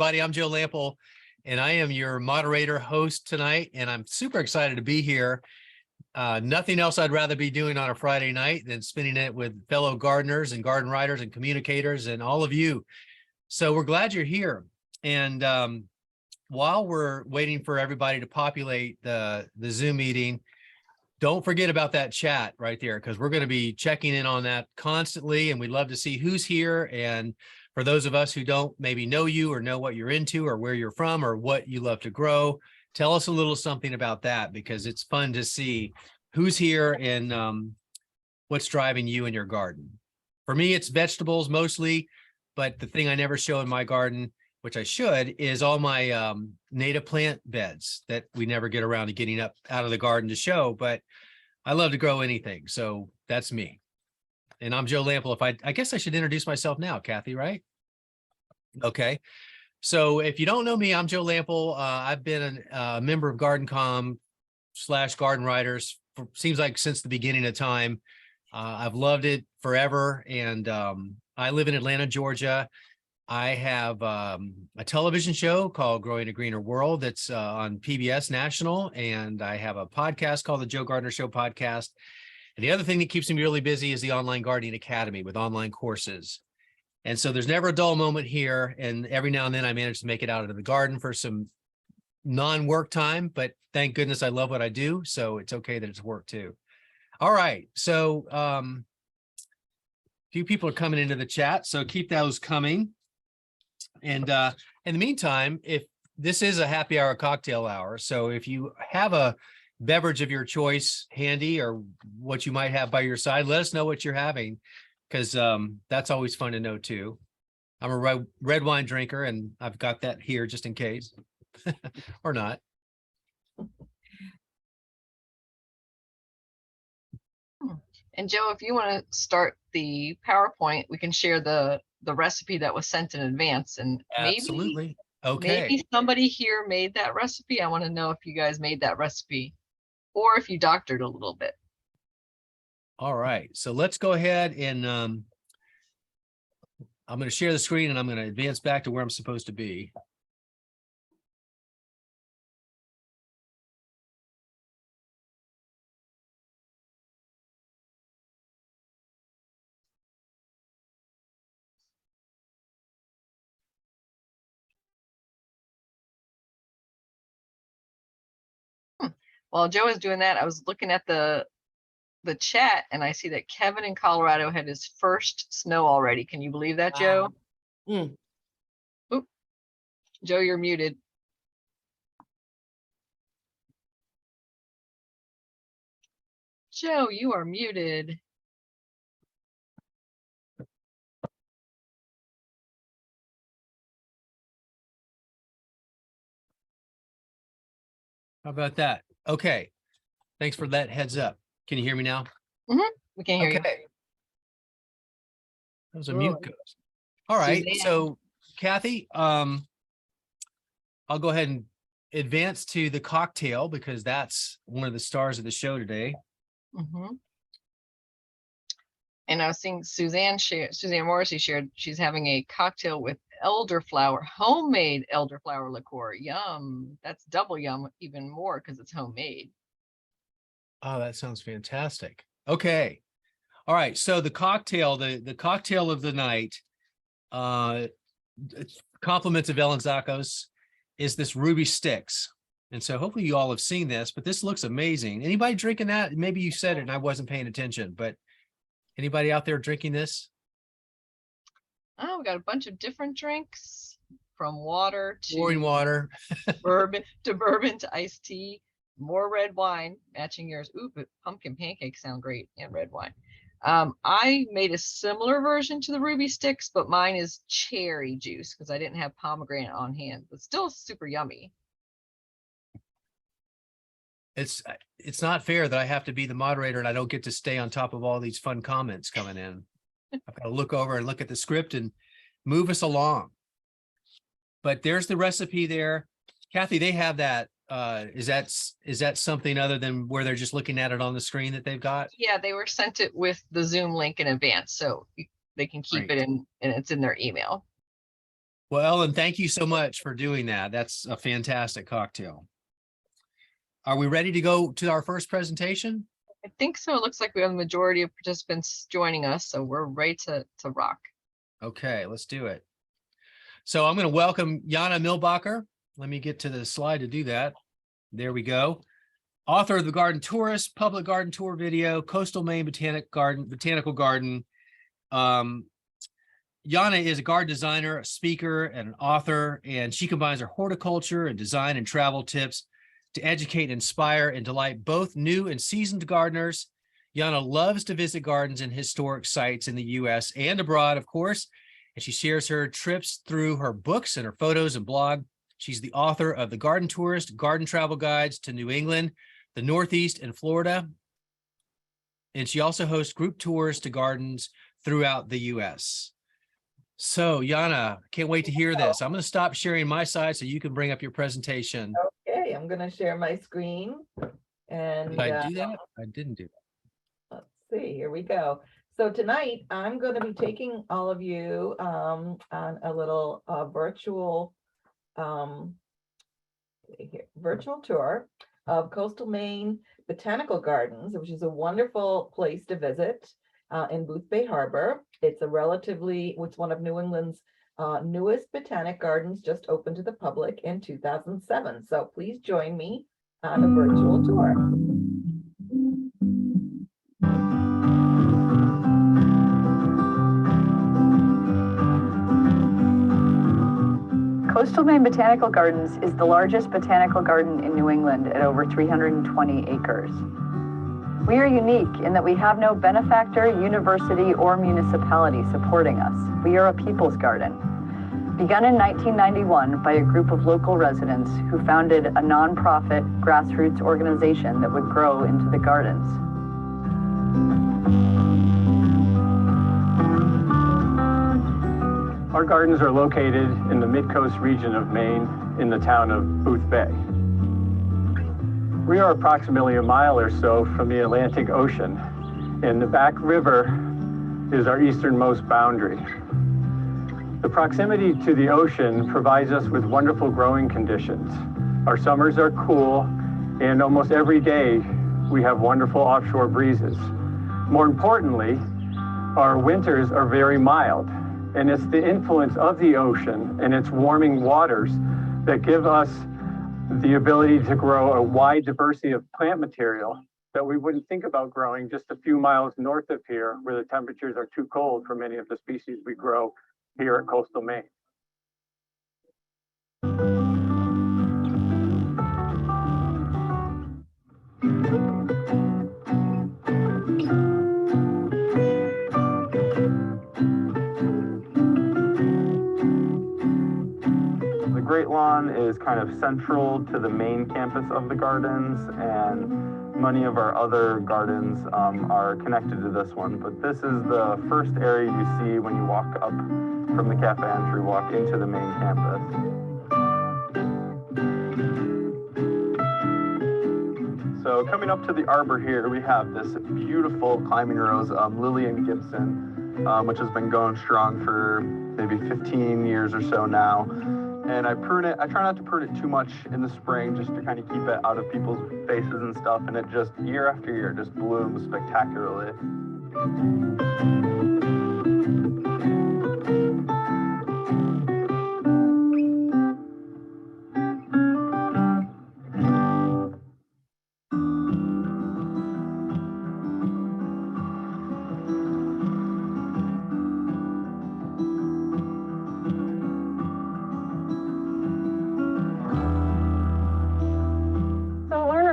everybody. I'm Joe Lample, and I am your moderator host tonight, and I'm super excited to be here. Nothing else I'd rather be doing on a Friday night than spending it with fellow gardeners and garden writers and communicators and all of you. So we're glad you're here. And while we're waiting for everybody to populate the Zoom meeting, don't forget about that chat right there, because we're going to be checking in on that constantly, and we'd love to see who's here. And for those of us who don't maybe know you or know what you're into or where you're from or what you love to grow, tell us a little something about that, because it's fun to see who's here and what's driving you in your garden. For me, it's vegetables mostly, but the thing I never show in my garden, which I should, is all my native plant beds that we never get around to getting up out of the garden to show, but I love to grow anything. So that's me. And I'm Joe Lample. I guess I should introduce myself now, Kathy, right? Okay. So if you don't know me, I'm Joe Lample. I've been a member of GardenCom / Garden Writers for, seems like since the beginning of time. I've loved it forever. And I live in Atlanta, Georgia. I have a television show called Growing a Greener World that's on PBS National, and I have a podcast called the Joe Gardener Show Podcast. And the other thing that keeps me really busy is the Online Gardening Academy with online courses. And so there's never a dull moment here, and every now and then I manage to make it out into the garden for some non-work time, but thank goodness I love what I do, so it's okay that it's work too. All right, so a few people are coming into the chat, so keep those coming. And in the meantime, if this is a happy hour cocktail hour, so if you have a beverage of your choice handy or what you might have by your side, let us know what you're having, because that's always fun to know too. I'm a red wine drinker, and I've got that here just in case, or not. And Joe, if you want to start the PowerPoint, we can share the recipe that was sent in advance, and Absolutely. Okay. Maybe somebody here made that recipe. I want to know if you guys made that recipe or if you doctored a little bit. All right, so let's go ahead and I'm going to share the screen, and I'm going to advance back to where I'm supposed to be. While Joe is doing that, I was looking at the chat, and I see that Kevin in Colorado had his first snow already. Can you believe that, Joe? Mm. Oop. Joe, you're muted. Joe, you are muted. How about that? Okay. Thanks for that heads up. Can you hear me now? Mm-hmm. We can hear you. That was a mute ghost. All right. Suzanne. So Kathy, I'll go ahead and advance to the cocktail, because that's one of the stars of the show today. Mm-hmm. And I was seeing Suzanne Morrissey shared she's having a cocktail with elderflower, homemade elderflower liqueur. Yum. That's double yum, even more because it's homemade. Oh, that sounds fantastic. Okay. All right. So the cocktail, the cocktail of the night, compliments of Ellen Zakos, is this Ruby Sticks. And so hopefully you all have seen this, but this looks amazing. Anybody drinking that? Maybe you said it and I wasn't paying attention, but anybody out there drinking this? Oh, we got a bunch of different drinks, from water to Pouring water, bourbon to iced tea, more red wine, matching yours. Ooh, but pumpkin pancakes sound great, and red wine. I made a similar version to the Ruby Sticks, but mine is cherry juice because I didn't have pomegranate on hand, but still super yummy. it's not fair that I have to be the moderator and I don't get to stay on top of all these fun comments coming in. I've got to look over and look at the script and move us along. But there's the recipe there. Kathy, they have that. Is that something other than where they're just looking at it on the screen that they've got? Yeah, they were sent it with the Zoom link in advance, so they can keep it in, and it's in their email. Well, Ellen, thank you so much for doing that. That's a fantastic cocktail. Are we ready to go to our first presentation? I think so. It looks like we have the majority of participants joining us, so we're ready to rock. Okay, let's do it. So I'm going to welcome Jana Milbacher. Let me get to the slide to do that. There we go. Author of The Garden Tourist, public garden tour video, Coastal Maine Botanical Garden. Jana is a garden designer, a speaker, and an author, and she combines her horticulture and design and travel tips to educate, inspire, and delight both new and seasoned gardeners. Jana loves to visit gardens and historic sites in the U.S. and abroad, of course, and she shares her trips through her books and her photos and blog. She's the author of The Garden Tourist, Garden Travel Guides to New England, the Northeast, and Florida. And she also hosts group tours to gardens throughout the U.S. So, Jana, can't wait to hear this. I'm going to stop sharing my side so you can bring up your presentation. Okay, I'm going to share my screen. And Did I do that? I didn't do that. let's see, here we go. So tonight I'm going to be taking all of you on a little virtual tour of Coastal Maine Botanical Gardens, which is a wonderful place to visit in Boothbay Harbor. It's one of New England's newest botanic gardens, just opened to the public in 2007. So please join me on a virtual tour. Coastal Maine Botanical Gardens is the largest botanical garden in New England at over 320 acres. We are unique in that we have no benefactor, university, or municipality supporting us. We are a people's garden. Begun in 1991 by a group of local residents who founded a nonprofit grassroots organization that would grow into the gardens. Our gardens are located in the mid-coast region of Maine in the town of Boothbay. We are approximately a mile or so from the Atlantic Ocean, and the Back River is our easternmost boundary. The proximity to the ocean provides us with wonderful growing conditions. Our summers are cool, and almost every day we have wonderful offshore breezes. More importantly, our winters are very mild, and it's the influence of the ocean and its warming waters that give us the ability to grow a wide diversity of plant material that we wouldn't think about growing just a few miles north of here, where the temperatures are too cold for many of the species we grow here at Coastal Maine. The Great Lawn is kind of central to the main campus of the gardens, and many of our other gardens are connected to this one. But this is the first area you see when you walk up from the cafe entry, walk into the main campus. So coming up to the arbor here, we have this beautiful climbing rose, Lillian Gibson, which has been going strong for maybe 15 years or so now. And I prune it. I try not to prune it too much in the spring, just to kind of keep it out of people's faces and stuff. And it just, year after year, just blooms spectacularly.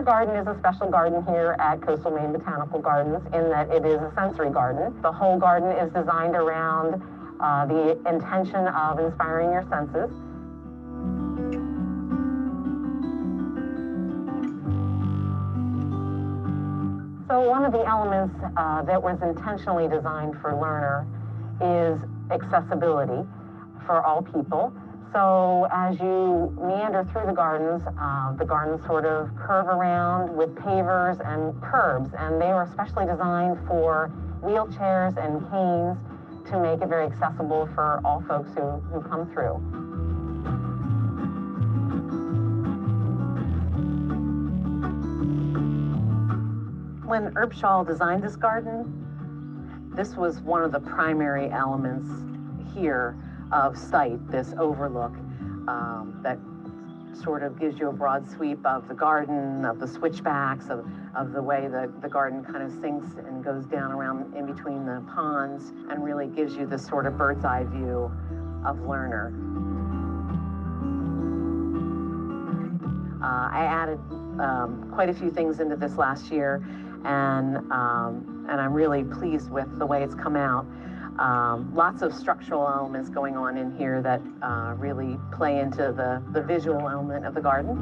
Garden is a special garden here at Coastal Maine Botanical Gardens in that it is a sensory garden. The whole garden is designed around the intention of inspiring your senses. So one of the elements that was intentionally designed for learner is accessibility for all people. So as you meander through the gardens sort of curve around with pavers and curbs, and they are especially designed for wheelchairs and canes to make it very accessible for all folks who come through. When Erbschall designed this garden, this was one of the primary elements here of sight, this overlook that sort of gives you a broad sweep of the garden, of the switchbacks, of the way the garden kind of sinks and goes down around in between the ponds, and really gives you this sort of bird's eye view of Lerner. I added quite a few things into this last year, and I'm really pleased with the way it's come out. Lots of structural elements going on in here that really play into the visual element of the garden.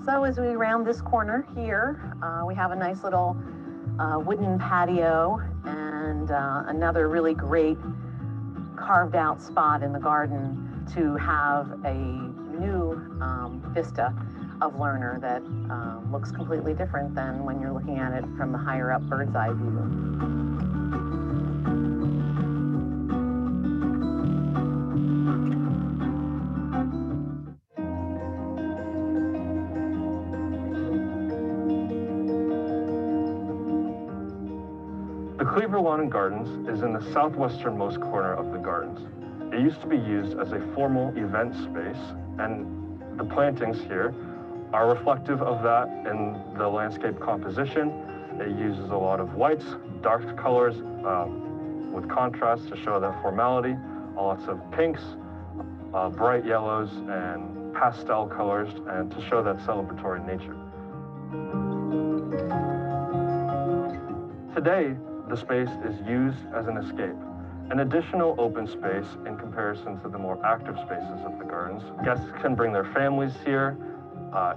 So as we round this corner here, we have a nice little wooden patio and another really great carved out spot in the garden to have a new vista of Lerner that looks completely different than when you're looking at it from the higher up bird's eye view. The Cleaver Lawn and Gardens is in the southwesternmost corner of the gardens. It used to be used as a formal event space, and the plantings here are reflective of that in the landscape composition. It uses a lot of whites, dark colors with contrast to show that formality, lots of pinks, bright yellows, and pastel colors, and to show that celebratory nature. Today, the space is used as an escape, an additional open space in comparison to the more active spaces of the gardens. Guests can bring their families here.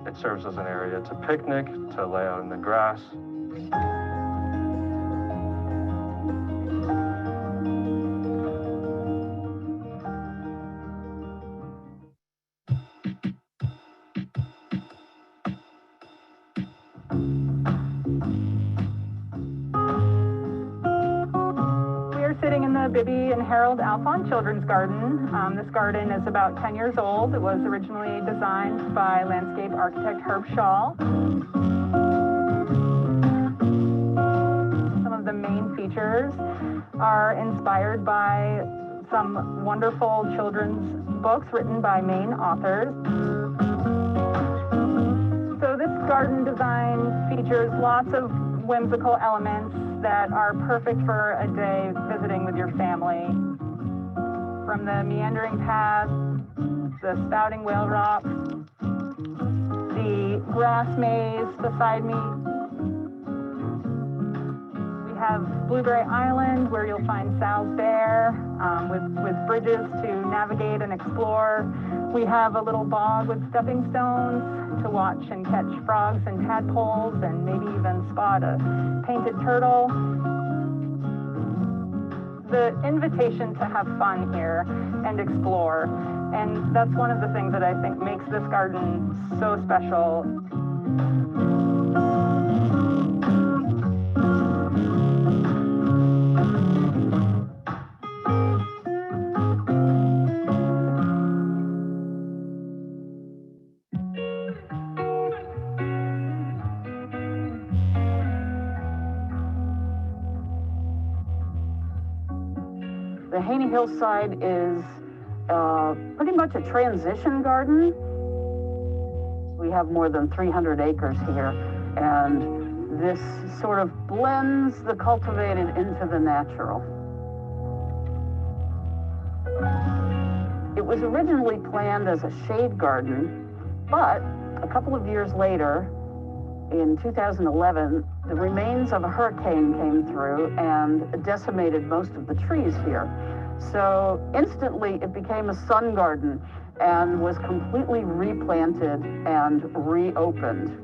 It serves as an area to picnic, to lay out in the grass. Sitting in the Bibby and Harold Alphon Children's Garden. This garden is about 10 years old. It was originally designed by landscape architect Herb Shaw. Some of the main features are inspired by some wonderful children's books written by Maine authors. So this garden design features lots of whimsical elements that are perfect for a day visiting with your family. From the meandering paths, the spouting whale rocks, the grass maze beside me. We have Blueberry Island, where you'll find Sal's Bear, with bridges to navigate and explore. We have a little bog with stepping stones to watch and catch frogs and tadpoles, and maybe even spot a painted turtle. The invitation to have fun here and explore, and that's one of the things that I think makes this garden so special. The Haney Hillside is pretty much a transition garden. We have more than 300 acres here, and this sort of blends the cultivated into the natural. It was originally planned as a shade garden, but a couple of years later, in 2011, the remains of a hurricane came through and decimated most of the trees here. So instantly it became a sun garden and was completely replanted and reopened.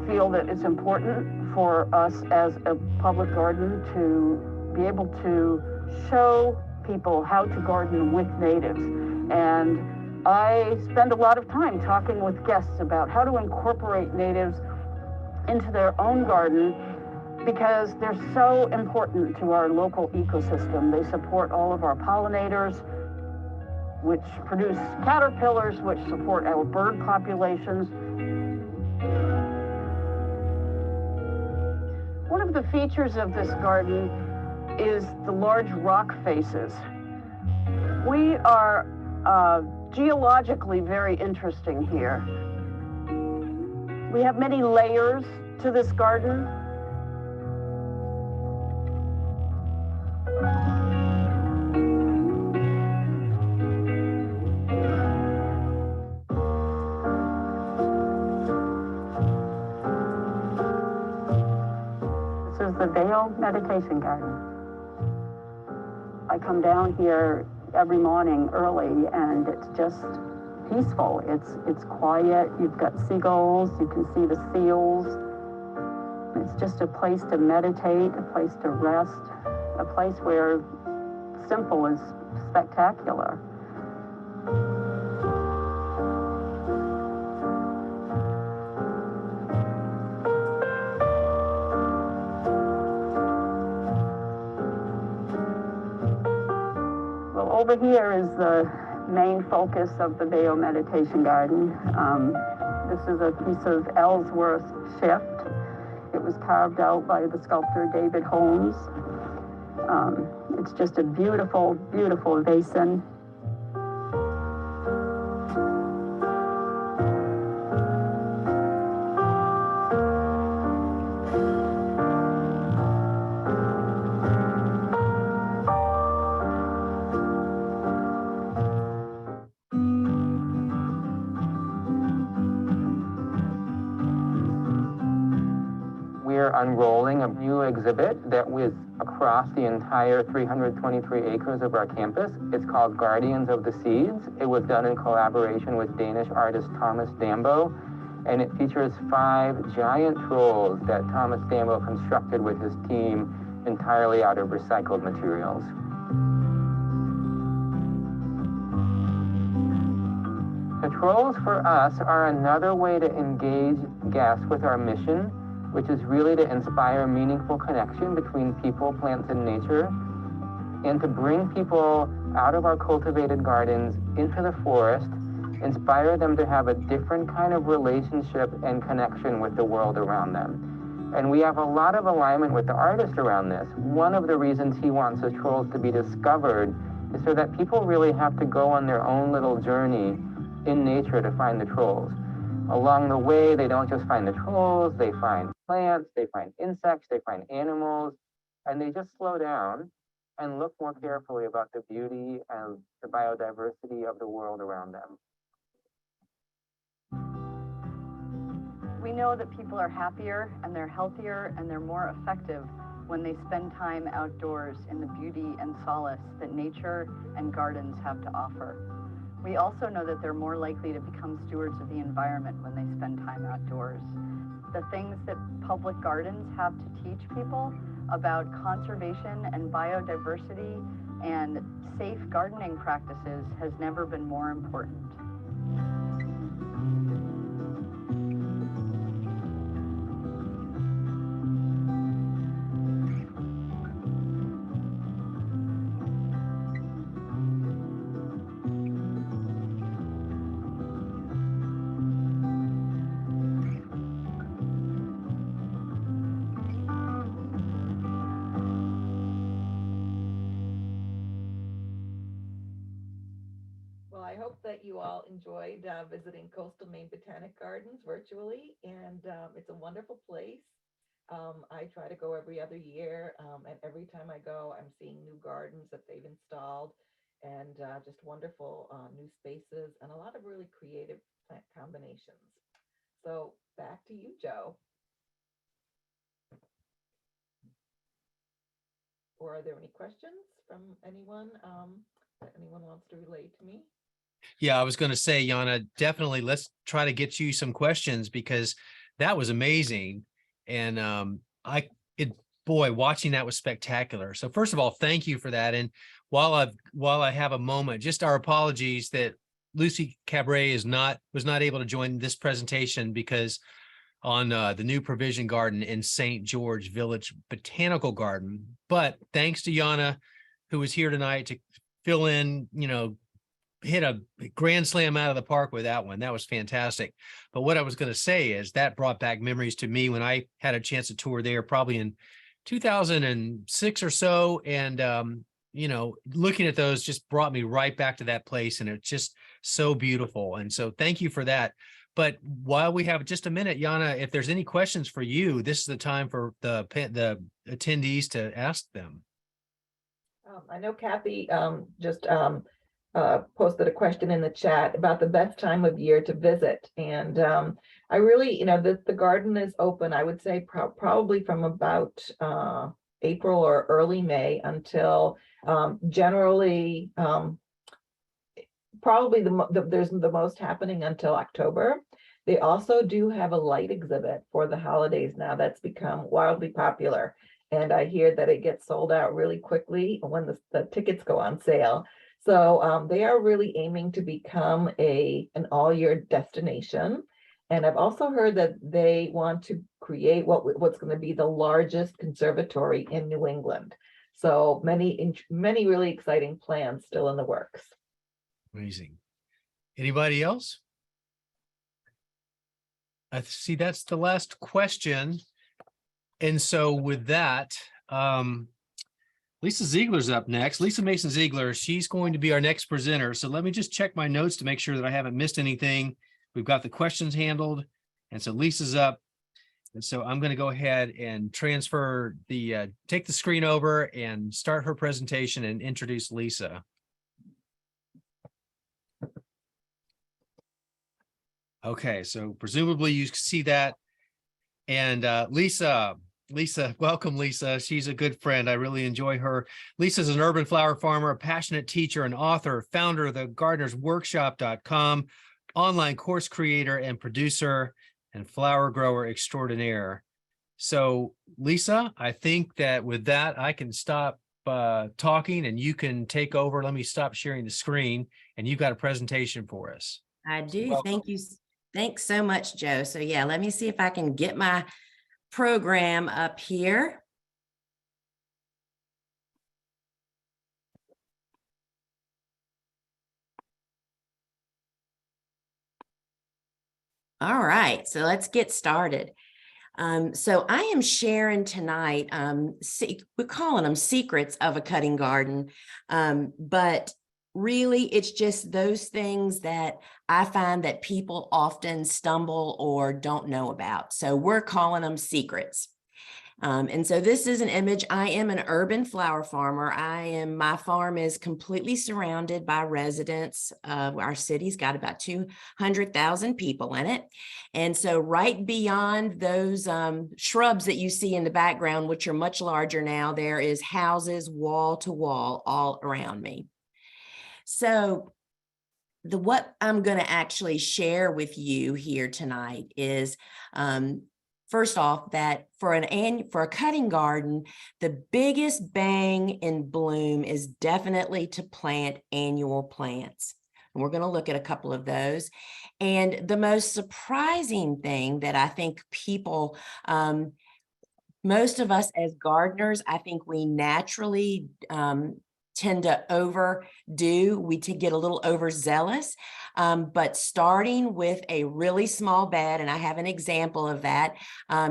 We feel that it's important for us as a public garden to be able to show people how to garden with natives. And I spend a lot of time talking with guests about how to incorporate natives into their own garden because they're so important to our local ecosystem. They support all of our pollinators, which produce caterpillars, which support our bird populations. One of the features of this garden is the large rock faces. We are geologically very interesting here. We have many layers to this garden. This is the Vale Meditation Garden. I come down here every morning early and it's just peaceful. It's quiet. You've got seagulls. You can see the seals. It's just a place to meditate, a place to rest, a place where simple is spectacular. Well, over here is the main focus of the Vale Meditation Garden. This is a piece of Ellsworth shift. It was carved out by the sculptor David Holmes. It's just a beautiful, beautiful basin. Unrolling a new exhibit that was across the entire 323 acres of our campus. It's called Guardians of the Seeds. It was done in collaboration with Danish artist Thomas Dambo, and it features 5 giant trolls that Thomas Dambo constructed with his team entirely out of recycled materials. The trolls for us are another way to engage guests with our mission, which is really to inspire meaningful connection between people, plants, and nature, and to bring people out of our cultivated gardens into the forest, inspire them to have a different kind of relationship and connection with the world around them. And we have a lot of alignment with the artist around this. One of the reasons he wants the trolls to be discovered is so that people really have to go on their own little journey in nature to find the trolls. Along the way, they don't just find the trolls, they find plants, they find insects, they find animals, and they just slow down and look more carefully about the beauty and the biodiversity of the world around them. We know that people are happier and they're healthier and they're more effective when they spend time outdoors in the beauty and solace that nature and gardens have to offer. We also know that they're more likely to become stewards of the environment when they spend time outdoors. The things that public gardens have to teach people about conservation and biodiversity and safe gardening practices has never been more important. I hope that you all enjoyed visiting Coastal Maine Botanic Gardens virtually, and it's a wonderful place. I try to go every other year, and every time I go, I'm seeing new gardens that they've installed, and just wonderful new spaces, and a lot of really creative plant combinations. So back to you, Joe. Or are there any questions from anyone that anyone wants to relay to me? Yeah, I was going to say, Yana, definitely let's try to get you some questions because that was amazing. And boy, watching that was spectacular. So first of all, thank you for that. And while I have a moment, just our apologies that Lucy Cabaret was not able to join this presentation because on the new Provision Garden in St. George Village Botanical Garden. But thanks to Yana, who was here tonight to fill in, hit a grand slam out of the park with that one. That was fantastic. But what I was going to say is that brought back memories to me when I had a chance to tour there probably in 2006 or so. And, looking at those just brought me right back to that place. And it's just so beautiful. And so thank you for that. But while we have just a minute, Yana, if there's any questions for you, this is the time for the attendees to ask them. I know Kathy just posted a question in the chat about the best time of year to visit. And I really, the garden is open, I would say probably from about April or early May until generally probably there's the most happening until October. They also do have a light exhibit for the holidays now that's become wildly popular. And I hear that it gets sold out really quickly when the tickets go on sale. So they are really aiming to become an all-year destination. And I've also heard that they want to create what's going to be the largest conservatory in New England. So many really exciting plans still in the works. Amazing. Anybody else? I see that's the last question. And so with that, Lisa Ziegler's up next. Lisa Mason Ziegler, she's going to be our next presenter. So let me just check my notes to make sure that I haven't missed anything. We've got the questions handled. And so Lisa's up. And so I'm going to go ahead and transfer take the screen over and start her presentation and introduce Lisa. Okay, so presumably you see that. And Lisa, welcome, Lisa. She's a good friend. I really enjoy her. Lisa's an urban flower farmer, a passionate teacher and author, founder of the gardenersworkshop.com, online course creator and producer, and flower grower extraordinaire. So Lisa, I think that with that, I can stop talking and you can take over. Let me stop sharing the screen and you've got a presentation for us. I do. Welcome. Thank you. Thanks so much, Joe. So yeah, let me see if I can get my program up here. All right, so let's get started. So I am sharing tonight, we're calling them secrets of a cutting garden, but really it's just those things that I find that people often stumble or don't know about. So we're calling them secrets. And so this is an image. I am an urban flower farmer. My farm is completely surrounded by residents. Our city's got about 200,000 people in it. And so right beyond those shrubs that you see in the background, which are much larger now, there is houses wall to wall all around me. So what I'm going to actually share with you here tonight is first off, that for a cutting garden, the biggest bang in bloom is definitely to plant annual plants. And we're going to look at a couple of those. And the most surprising thing that I think people, most of us as gardeners, I think we naturally tend to overdo, we get a little overzealous, but starting with a really small bed, and I have an example of that,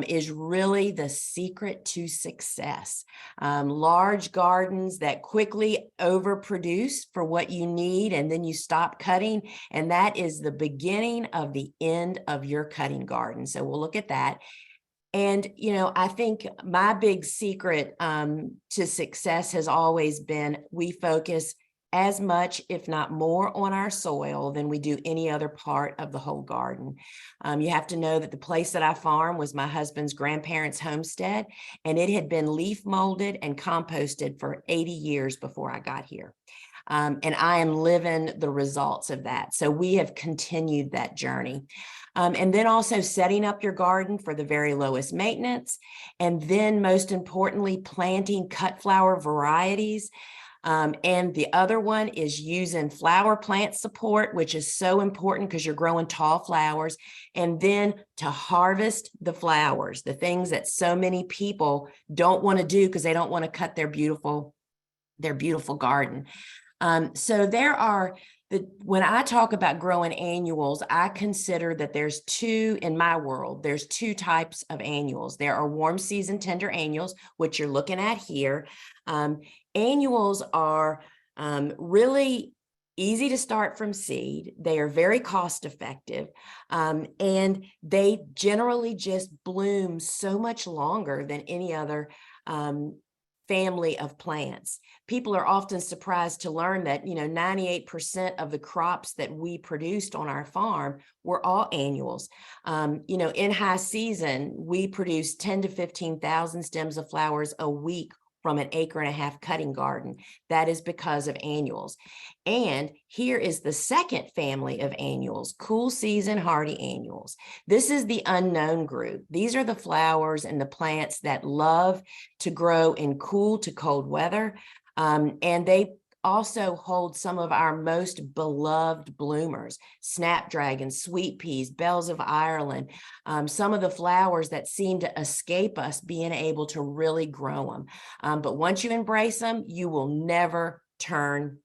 is really the secret to success. Large gardens that quickly overproduce for what you need, and then you stop cutting, and that is the beginning of the end of your cutting garden. So we'll look at that. And, I think my big secret to success has always been we focus as much, if not more, on our soil than we do any other part of the whole garden. You have to know that the place that I farm was my husband's grandparents' homestead, and it had been leaf molded and composted for 80 years before I got here. And I am living the results of that. So we have continued that journey. And then also setting up your garden for the very lowest maintenance. And then most importantly, planting cut flower varieties And the other one is using flower plant support, which is so important because you're growing tall flowers, and then to harvest the flowers, the things that so many people don't want to do because they don't want to cut their beautiful garden. So there are when I talk about growing annuals, I consider that there's two in my world. There's two types of annuals. There are warm season tender annuals, which you're looking at here. Annuals are really easy to start from seed. They are very cost effective, and they generally just bloom so much longer than any other family of plants. People are often surprised to learn that, 98% of the crops that we produced on our farm were all annuals. In high season, we produce 10 to 15,000 stems of flowers a week from an 1.5 acre cutting garden. That is because of annuals. And here is the second family of annuals, cool season hardy annuals. This is the unknown group. These are the flowers and the plants that love to grow in cool to cold weather. And they also hold some of our most beloved bloomers, snapdragons, sweet peas, bells of Ireland, some of the flowers that seem to escape us being able to really grow them. But once you embrace them, you will never turn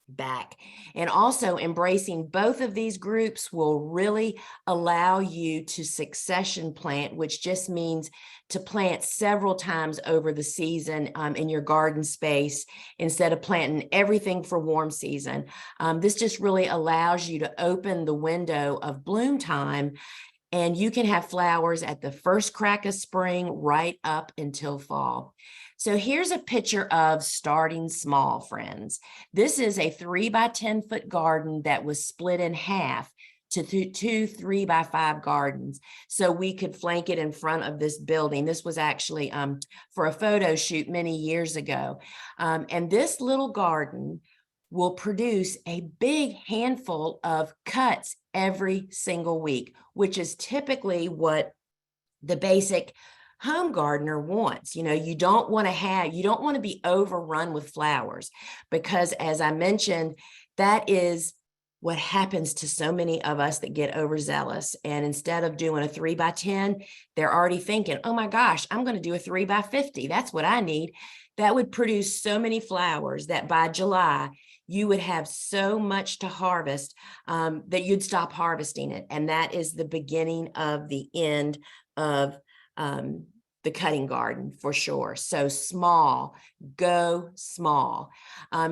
back. And also embracing both of these groups will really allow you to succession plant, which just means to plant several times over the season in your garden space instead of planting everything for warm season. This just really allows you to open the window of bloom time, and you can have flowers at the first crack of spring right up until fall. So here's a picture of starting small, friends. This is a 3 by 10 foot garden that was split in half to two 3 by 5 gardens, so we could flank it in front of this building. This was actually for a photo shoot many years ago. And this little garden will produce a big handful of cuts every single week, which is typically what the basic home gardener wants. You don't want to be overrun with flowers, because as I mentioned, that is what happens to so many of us that get overzealous. And instead of doing a 3 by 10, they're already thinking, oh my gosh, I'm going to do a 3 by 50. That's what I need. That would produce so many flowers that by July, you would have so much to harvest that you'd stop harvesting it. And that is the beginning of the end of the cutting garden for sure. So small, go small.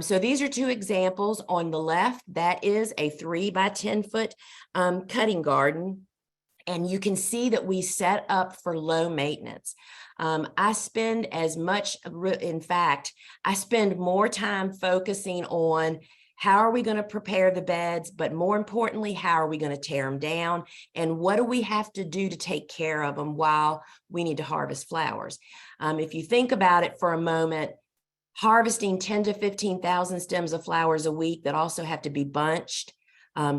So these are two examples. On the left, that is a 3 by 10 foot cutting garden. And you can see that we set up for low maintenance. I spend I spend more time focusing on how are we going to prepare the beds, but more importantly, how are we going to tear them down? And what do we have to do to take care of them while we need to harvest flowers? If you think about it for a moment, harvesting 10 to 15,000 stems of flowers a week that also have to be bunched,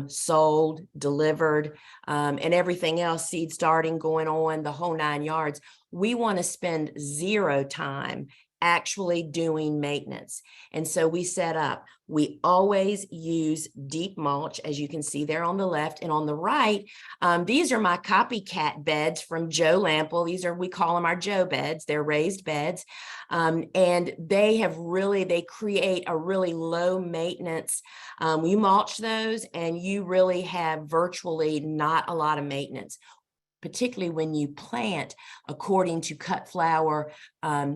sold, delivered, and everything else, seed starting, going on, the whole 9 yards. We want to spend zero time actually doing maintenance. And so we always use deep mulch, as you can see there on the left, and on the right, these are my copycat beds from Joe Lample. We call them our Joe beds. They're raised beds. And they create a really low maintenance. You mulch those and you really have virtually not a lot of maintenance, particularly when you plant according to cut flower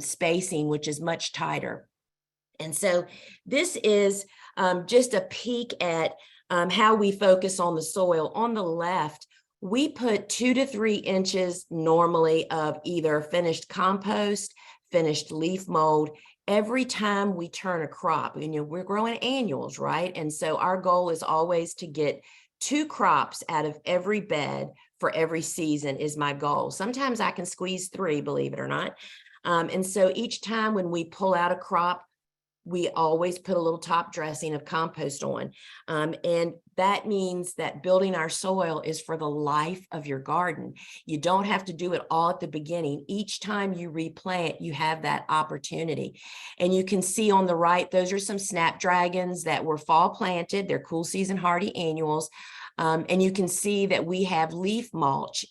spacing, which is much tighter. And so this is just a peek at how we focus on the soil. On the left, we put 2 to 3 inches normally of either finished compost, finished leaf mold, every time we turn a crop. We're growing annuals, right? And so our goal is always to get 2 crops out of every bed for every season is my goal. Sometimes I can squeeze 3, believe it or not. And so each time when we pull out a crop, we always put a little top dressing of compost on. And that means that building our soil is for the life of your garden. You don't have to do it all at the beginning. Each time you replant, you have that opportunity. And you can see on the right, those are some snapdragons that were fall planted. They're cool season hardy annuals. And you can see that we have leaf mulch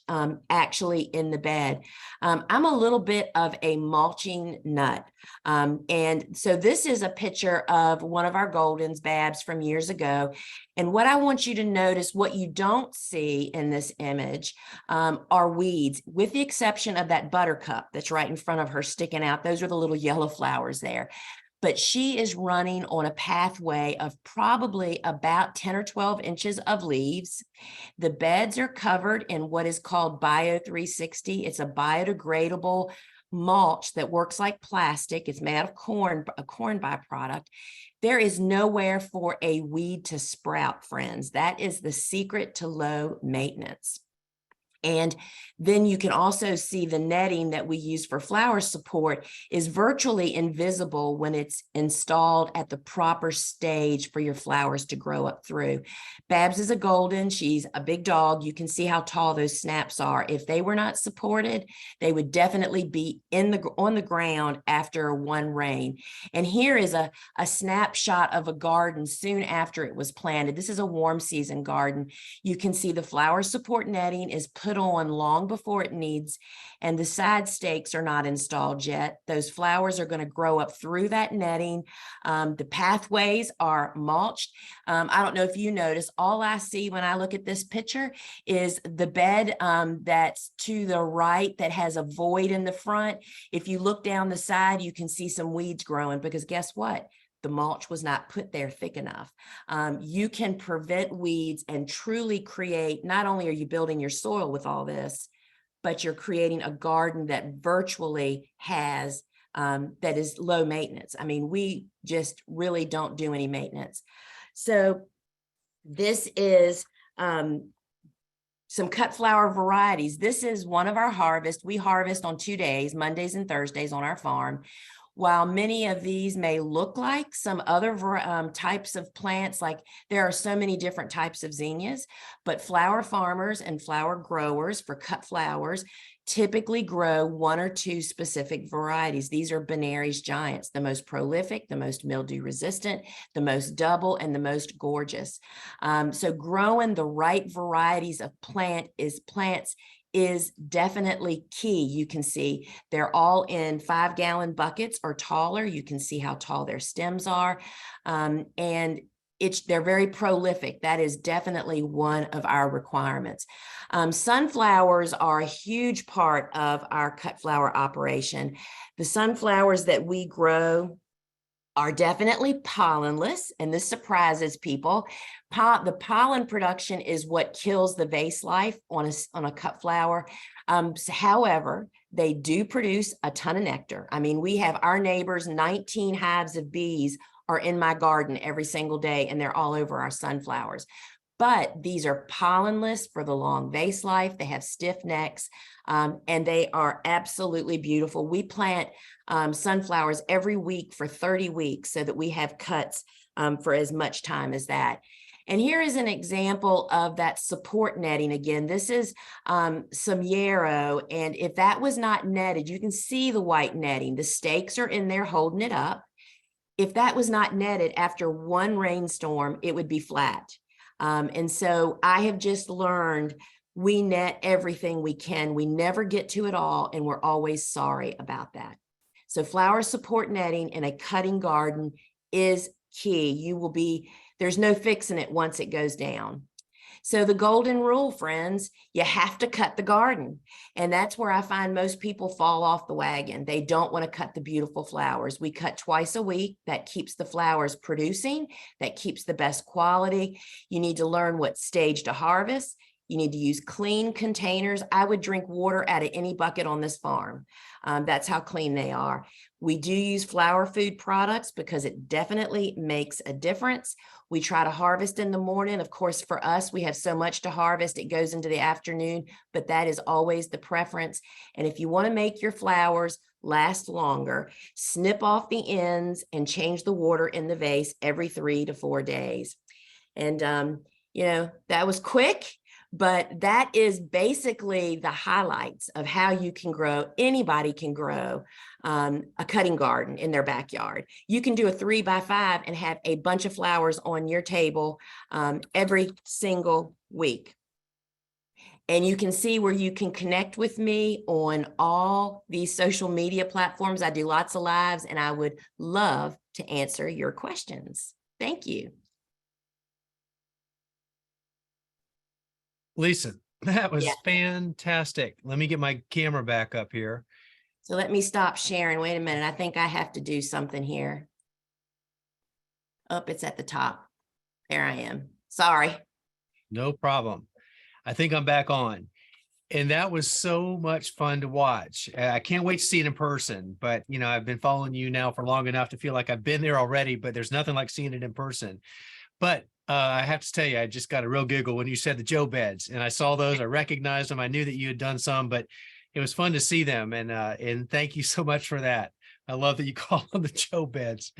actually in the bed. I'm a little bit of a mulching nut. And so this is a picture of one of our Goldens, Babs, from years ago. And what I want you to notice, what you don't see in this image are weeds, with the exception of that buttercup that's right in front of her sticking out. Those are the little yellow flowers there. But she is running on a pathway of probably about 10 or 12 inches of leaves. The beds are covered in what is called Bio 360. It's a biodegradable mulch that works like plastic. It's made out of corn, a corn byproduct. There is nowhere for a weed to sprout, friends. That is the secret to low maintenance. And then you can also see the netting that we use for flower support is virtually invisible when it's installed at the proper stage for your flowers to grow up through. Babs is a Golden. She's a big dog. You can see how tall those snaps are. If they were not supported, they would definitely be on the ground after one rain. And here is a snapshot of a garden soon after it was planted. This is a warm season garden. You can see the flower support netting is put on long before it needs, and the side stakes are not installed yet. Those flowers are going to grow up through that netting. The pathways are mulched. I don't know if you notice, all I see when I look at this picture is the bed that's to the right that has a void in the front. If you look down the side, you can see some weeds growing, because guess what? The mulch was not put there thick enough. You can prevent weeds and truly create, not only are you building your soil with all this, but you're creating a garden that virtually has, that is low maintenance. I mean, we just really don't do any maintenance. So this is some cut flower varieties. This is one of our harvests. We harvest on 2 days, Mondays and Thursdays on our farm. While many of these may look like some other types of plants, like there are so many different types of zinnias, but flower farmers and flower growers for cut flowers typically grow 1 or 2 specific varieties. These are Benary's giants, the most prolific, the most mildew resistant, the most double, and the most gorgeous. So growing the right varieties of plants is definitely key. You can see they're all in 5-gallon buckets or taller. You can see how tall their stems are. And they're very prolific. That is definitely one of our requirements. Sunflowers are a huge part of our cut flower operation. The sunflowers that we grow are definitely pollenless, and this surprises people. The pollen production is what kills the vase life on a cut flower. However, they do produce a ton of nectar. I mean, we have our neighbors, 19 hives of bees are in my garden every single day, and they're all over our sunflowers. But these are pollenless for the long vase life. They have stiff necks, and they are absolutely beautiful. We plant sunflowers every week for 30 weeks so that we have cuts for as much time as that. And here is an example of that support netting. Again, this is some yarrow, and if that was not netted, you can see the white netting. The stakes are in there holding it up. If that was not netted, after one rainstorm, it would be flat. And so I have just learned we net everything we can. We never get to it all, and we're always sorry about that. So flower support netting in a cutting garden is key. There's no fixing it once it goes down. So the golden rule, friends, you have to cut the garden. And that's where I find most people fall off the wagon. They don't want to cut the beautiful flowers. We cut twice a week. That keeps the flowers producing. That keeps the best quality. You need to learn what stage to harvest. You need to use clean containers. I would drink water out of any bucket on this farm. That's how clean they are. We do use flower food products because it definitely makes a difference. We try to harvest in the morning. Of course, for us, we have so much to harvest, it goes into the afternoon, but that is always the preference. And if you want to make your flowers last longer, snip off the ends and change the water in the vase every 3 to 4 days. And, that was quick, but that is basically the highlights of how you can grow. Anybody can grow a cutting garden in their backyard. You can do a 3x5 and have a bunch of flowers on your table every single week. And you can see where you can connect with me on all these social media platforms. I do lots of lives, and I would love to answer your questions. Thank you. Lisa, that was Yeah. fantastic. Let me get my camera back up here. So let me stop sharing. Wait a minute. I think I have to do something here. Oh, it's at the top. There I am. Sorry. No problem. I think I'm back on. And that was so much fun to watch. I can't wait to see it in person, but I've been following you now for long enough to feel like I've been there already, but there's nothing like seeing it in person. But I have to tell you, I just got a real giggle when you said the Joe beds, and I saw those, I recognized them. I knew that you had done some, but it was fun to see them. And thank you so much for that. I love that you call them the Joe beds.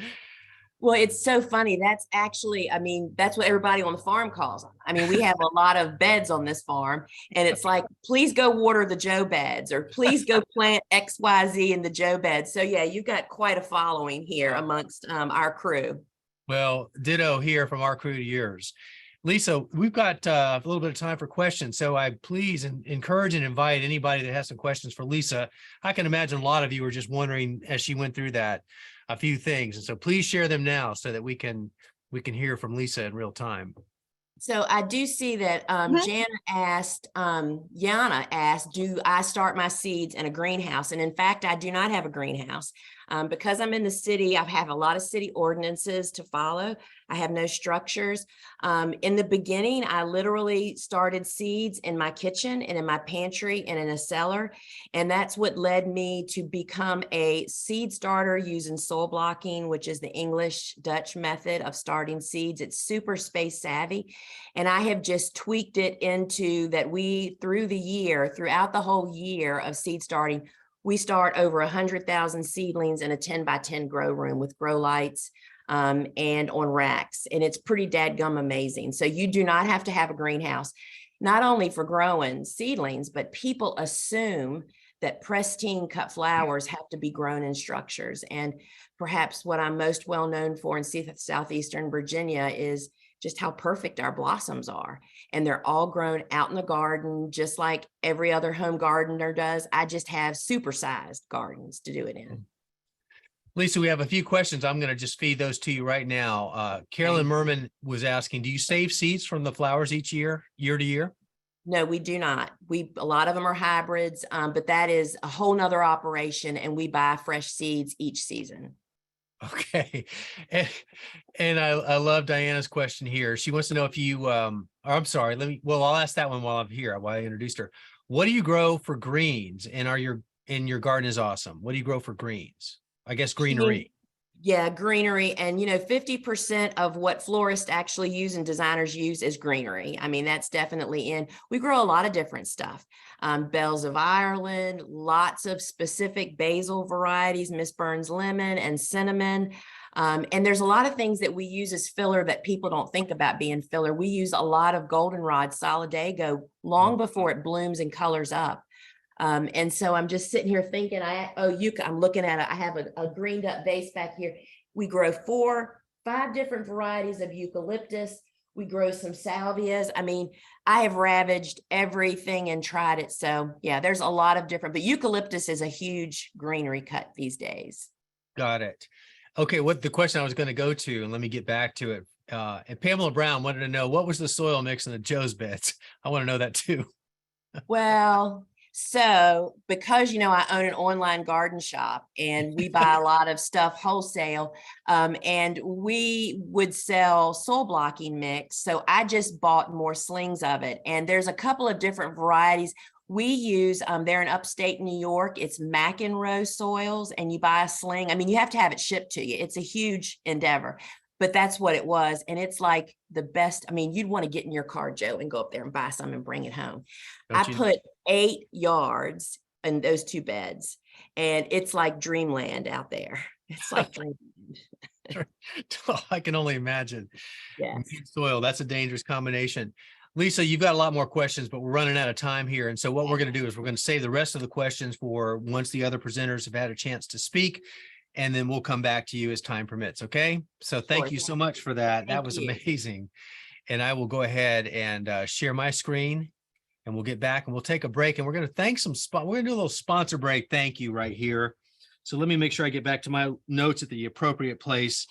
Well, it's so funny. That's actually, that's what everybody on the farm calls them. We have a lot of beds on this farm, and it's like, please go water the Joe beds, or please go plant XYZ in the Joe beds. So yeah, you've got quite a following here amongst our crew. Well, ditto here from our crew to yours. Lisa, we've got a little bit of time for questions. So I please encourage and invite anybody that has some questions for Lisa. I can imagine a lot of you are just wondering as she went through that a few things. And so please share them now so that we can hear from Lisa in real time. So I do see that Yana asked, do I start my seeds in a greenhouse? And in fact, I do not have a greenhouse. Because I'm in the city, I have a lot of city ordinances to follow. I have no structures. In the beginning, I literally started seeds in my kitchen and in my pantry and in a cellar. And that's what led me to become a seed starter using soil blocking, which is the English Dutch method of starting seeds. It's super space savvy. And I have just tweaked it into that throughout the whole year of seed starting, we start over 100,000 seedlings in a 10 by 10 grow room with grow lights and on racks. And it's pretty dadgum amazing. So you do not have to have a greenhouse, not only for growing seedlings, but people assume that pristine cut flowers have to be grown in structures. And perhaps what I'm most well known for in southeastern Virginia is just how perfect our blossoms are. And they're all grown out in the garden, just like every other home gardener does. I just have supersized gardens to do it in. Lisa, we have a few questions. I'm going to just feed those to you right now. Carolyn Merman was asking, do you save seeds from the flowers each year to year? No, we do not. A lot of them are hybrids, but that is a whole nother operation, and we buy fresh seeds each season. Okay. And I love Diana's question here. She wants to know if you, I'm sorry, I'll ask that one while I'm here, while I introduced her. What do you grow for greens? And your garden is awesome. What do you grow for greens? I guess greenery. Yeah, greenery. And, 50% of what florists actually use and designers use is greenery. That's definitely in. We grow a lot of different stuff. Bells of Ireland, lots of specific basil varieties, Miss Burns lemon and cinnamon. And there's a lot of things that we use as filler that people don't think about being filler. We use a lot of goldenrod solidago long before it blooms and colors up. And so I'm just sitting here thinking, I'm looking at it. I have a greened up vase back here. We grow 4-5 different varieties of eucalyptus. We grow some salvias. I have ravaged everything and tried it. So yeah, there's a lot of different, but eucalyptus is a huge greenery cut these days. Got it. Okay. What the question I was going to go to, and let me get back to it. And Pamela Brown wanted to know, what was the soil mix in the Joe's beds? I want to know that too. Well, So because, I own an online garden shop and we buy a lot of stuff wholesale, and we would sell soil blocking mix. So I just bought more slings of it. And there's a couple of different varieties. We use, they're in upstate New York. It's McEnroe soils, and you buy a sling. I mean, you have to have it shipped to you. It's a huge endeavor, but that's what it was. And it's like the best. I mean, you'd want to get in your car, Joe, and go up there and buy some and bring it home. I put 8 yards in those 2 beds, and it's like dreamland out there. It's like dreamland. I can only imagine. Yes. Soil, that's a dangerous combination. Lisa, you've got a lot more questions, but we're running out of time here. And so what we're going to do is we're going to save the rest of the questions for once the other presenters have had a chance to speak, and then we'll come back to you as time permits. Okay. So thank you so much for that. That was amazing. And I will go ahead and share my screen, and we'll get back and we'll take a break, and we're going to thank we're going to do a little sponsor break. Thank you right here. So let me make sure I get back to my notes at the appropriate place.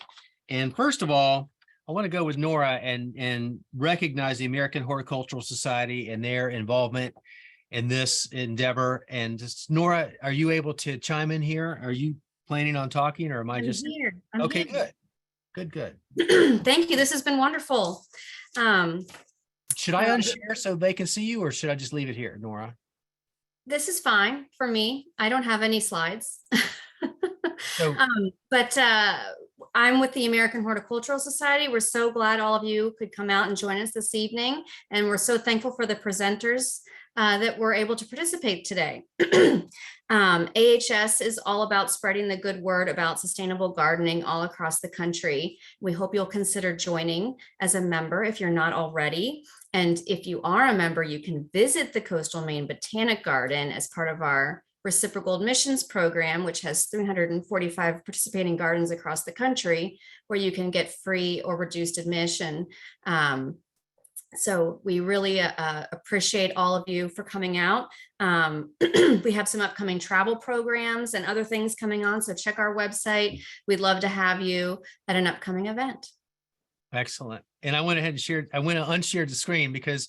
And first of all, I want to go with Nora and recognize the American Horticultural Society and their involvement in this endeavor. And just, Nora, are you able to chime in here? Are you planning on talking, or am I just here? Okay, here. Good. Thank you. This has been wonderful. Should I unshare so they can see you, or should I just leave it here, Nora? This is fine for me. I don't have any slides. So, but I'm with the American Horticultural Society. We're so glad all of you could come out and join us this evening. And we're so thankful for the presenters that were able to participate today. AHS is all about spreading the good word about sustainable gardening all across the country. We hope you'll consider joining as a member if you're not already. And if you are a member, you can visit the Coastal Maine Botanic Garden as part of our reciprocal admissions program, which has 345 participating gardens across the country, where you can get free or reduced admission. So we really appreciate all of you for coming out. We have some upcoming travel programs and other things coming on, so check our website. We'd love to have you at an upcoming event. excellent. And I went ahead and unshared the screen because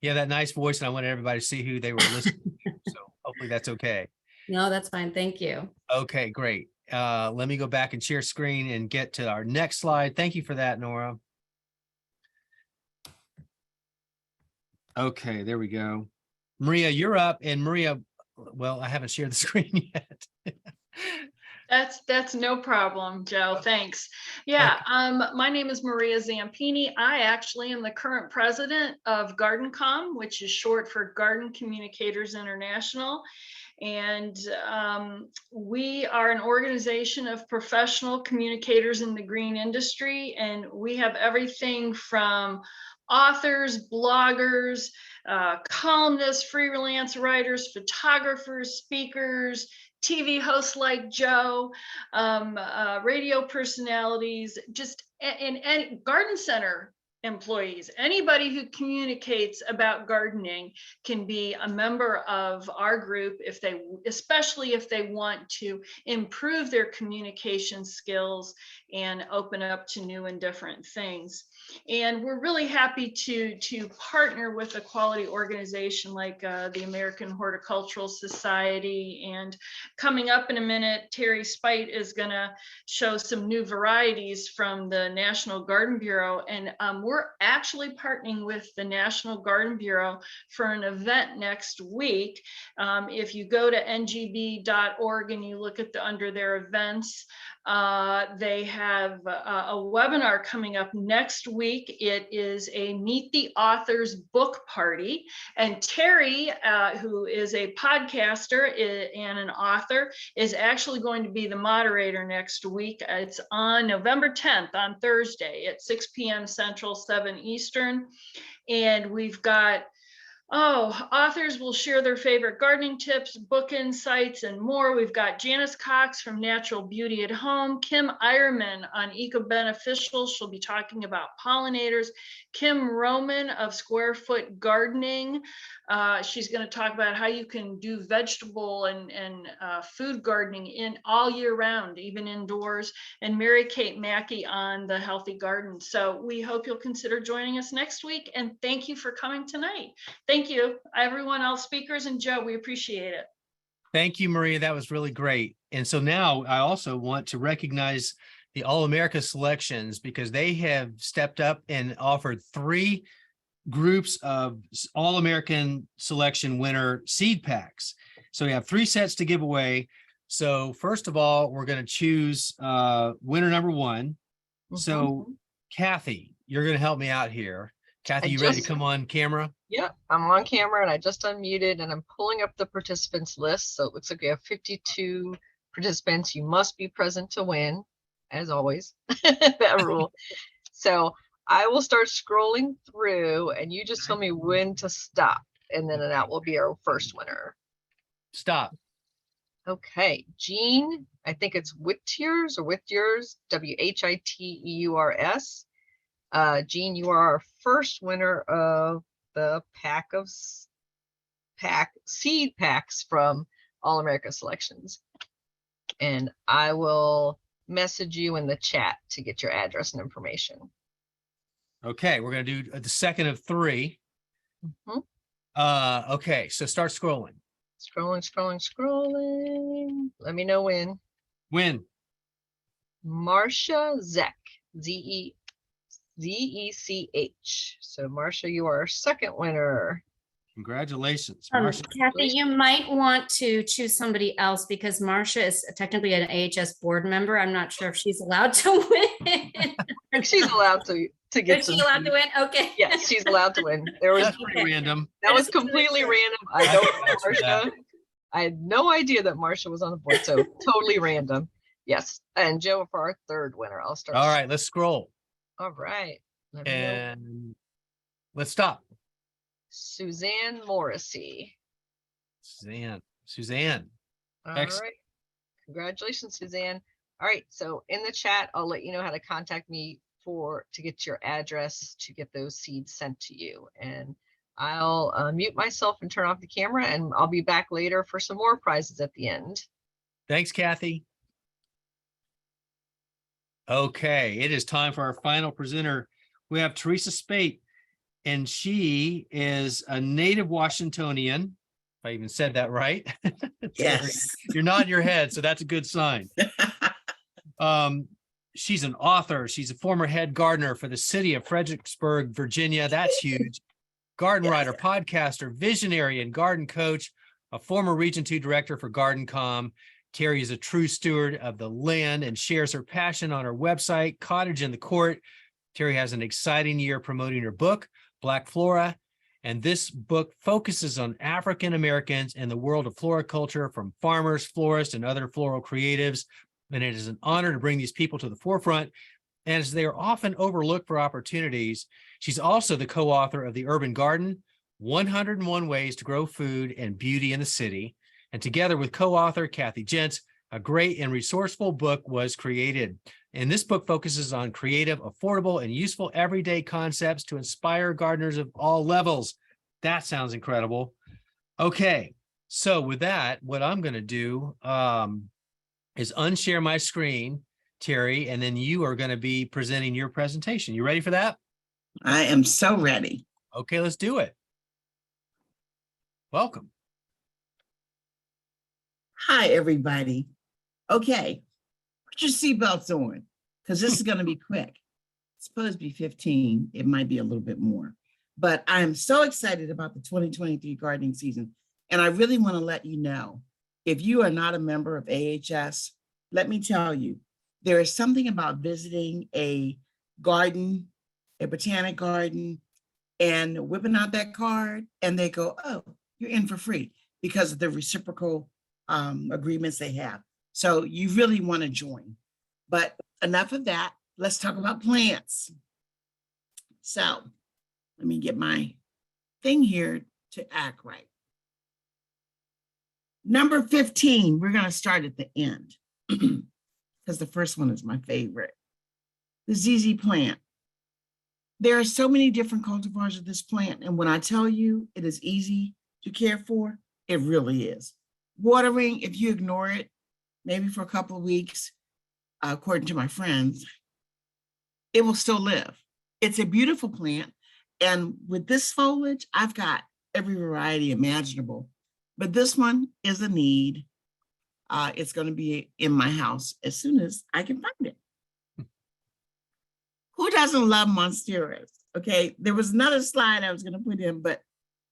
you have that nice voice, and I wanted everybody to see who they were listening to. So hopefully that's okay. No, that's fine. Thank you. Okay, great. Let me go back and share screen and get to our next slide. Thank you for that, Nora. Okay, there we go. Maria, you're up. And Maria, well, I haven't shared the screen yet. That's no problem, Joe. Thanks. Yeah, my name is Maria Zampini. I actually am the current president of GardenCom, which is short for Garden Communicators International. And we are an organization of professional communicators in the green industry. And we have everything from authors, bloggers, columnists, freelance writers, photographers, speakers, TV hosts like Joe, radio personalities, just and garden center employees. Anybody who communicates about gardening can be a member of our group especially if they want to improve their communication skills and open up to new and different things. And we're really happy to partner with a quality organization like the American Horticultural Society. And coming up in a minute, Terry Spite is going to show some new varieties from the National Garden Bureau. And we're actually partnering with the National Garden Bureau for an event next week. If you go to ngb.org and you look at under their events, they have a webinar coming up next week. It is a Meet the Authors book party. And Terry, who is a podcaster and an author, is actually going to be the moderator next week. It's on November 10th, on Thursday at 6 p.m. Central, 7 Eastern. And we've got authors will share their favorite gardening tips, book insights, and more. We've got Janice Cox from Natural Beauty at Home, Kim Eierman on Eco Beneficial. She'll be talking about pollinators. Kim Roman of Square Foot Gardening. She's going to talk about how you can do vegetable and food gardening in all year round, even indoors. And Mary Kate Mackey on the Healthy Garden. So we hope you'll consider joining us next week. And thank you for coming tonight. Thank Thank you, everyone, all speakers, and Joe, we appreciate it. Thank you, Maria. That was really great. And so now I also want to recognize the All-America selections because they have stepped up and offered 3 groups of All-American selection winner seed packs. So we have 3 sets to give away. So first of all, we're going to choose winner number 1. So Kathy, you're going to help me out here. Kathy, you ready to come on camera? Yep, I'm on camera and I just unmuted and I'm pulling up the participants list. So it looks like we have 52 participants. You must be present to win, as always, that rule. So I will start scrolling through and you just tell me when to stop. And then that will be our first winner. Stop. Okay, Jean, I think it's Whittiers or Whittiers, Whitteurs. Jean, you are our first winner of the seed packs from All America Selections. And I will message you in the chat to get your address and information. Okay, we're going to do the second of 3. Okay, so start scrolling. Scrolling. Let me know when. When? Marcia Zech, Zech. So Marcia, you are our second winner. Congratulations, Kathy, Marcia. you might want to choose somebody else because Marcia is technically an AHS board member. I'm not sure if she's allowed to win. She's allowed to get. Is she allowed to win? Okay. Yes, she's allowed to win. There was That's pretty random. that was completely random. I don't know Marcia. I had no idea that Marcia was on the board, so totally random. Yes, and Joe for our third winner. I'll start. All right, let's scroll. All right. Let me know. And let's stop. Suzanne Morrissey. Suzanne. All Excellent. right. Congratulations, Suzanne. All right. So in the chat, I'll let you know how to contact me to get your address to get those seeds sent to you. And I'll mute myself and turn off the camera, and I'll be back later for some more prizes at the end. Thanks, Kathy. Okay, it is time for our final presenter. We have Teresa Spate, and she is a native Washingtonian. If I even said that right. Yes. You're nodding your head, so that's a good sign. She's an author. She's a former head gardener for the city of Fredericksburg, Virginia. That's huge. Garden writer, podcaster, visionary, and garden coach, a former Region 2 director for GardenCom. Terry is a true steward of the land and shares her passion on her website, Cottage in the Court. Terry has an exciting year promoting her book, Black Flora, and this book focuses on African Americans and the world of floriculture, from farmers, florists, and other floral creatives. And it is an honor to bring these people to the forefront. And as they are often overlooked for opportunities, she's also the co-author of The Urban Garden, 101 Ways to Grow Food and Beauty in the City. And together with co-author Kathy Jentz, a great and resourceful book was created. And this book focuses on creative, affordable, and useful everyday concepts to inspire gardeners of all levels. That sounds incredible. Okay, so with that, what I'm going to do is unshare my screen, Terry, and then you are going to be presenting your presentation. You ready for that? I am so ready. Okay, let's do it. Welcome. Hi, everybody. Okay, put your seatbelts on because this is going to be quick. It's supposed to be 15. It might be a little bit more, but I am so excited about the 2023 gardening season. And I really want to let you know, if you are not a member of AHS, let me tell you, there is something about visiting a garden, a botanic garden, and whipping out that card and they go, oh, you're in for free because of the reciprocal agreements they have. So you really want to join. But enough of that. Let's talk about plants. So let me get my thing here to act right. Number 15, we're going to start at the end because the first one is my favorite. The ZZ plant. There are so many different cultivars of this plant. And when I tell you it is easy to care for, it really is. Watering, if you ignore it, maybe for a couple of weeks, according to my friends, it will still live. It's a beautiful plant. And with this foliage, I've got every variety imaginable. But this one is a need. It's going to be in my house as soon as I can find it. Who doesn't love monsteras? Okay, there was another slide I was going to put in, but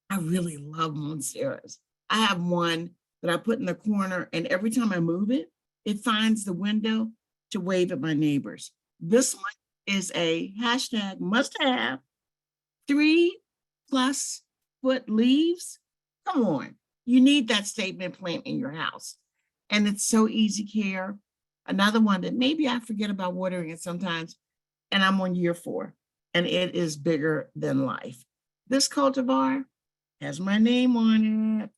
I really love monsteras. I have one that I put in the corner, and every time I move it, it finds the window to wave at my neighbors. This one is a hashtag must-have 3+ foot leaves. Come on, you need that statement plant in your house. And it's so easy care. Another one that maybe I forget about watering it sometimes, and I'm on year 4, and it is bigger than life. This cultivar has my name on it.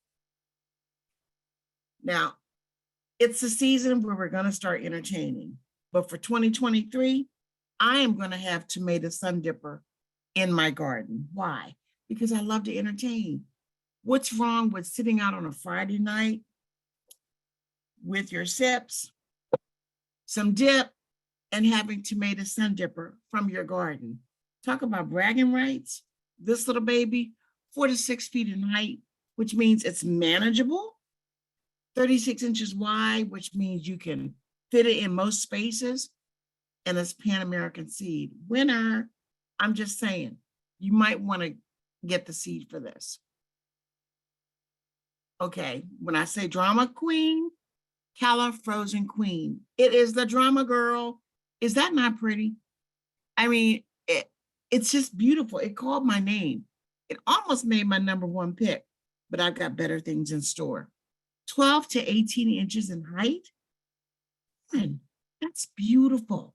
Now, it's the season where we're going to start entertaining. But for 2023, I am going to have tomato sun dipper in my garden. Why? Because I love to entertain. What's wrong with sitting out on a Friday night with your sips, some dip, and having tomato sun dipper from your garden? Talk about bragging rights. This little baby, 4 to 6 feet in height, which means it's manageable. 36 inches wide, which means you can fit it in most spaces. And it's Pan-American seed. Winner, I'm just saying, you might want to get the seed for this. Okay, when I say drama queen, Calla Frozen Queen. It is the drama girl. Is that not pretty? I mean, it's just beautiful. It called my name. It almost made my #1 pick, but I've got better things in store. 12 to 18 inches in height. Man, that's beautiful.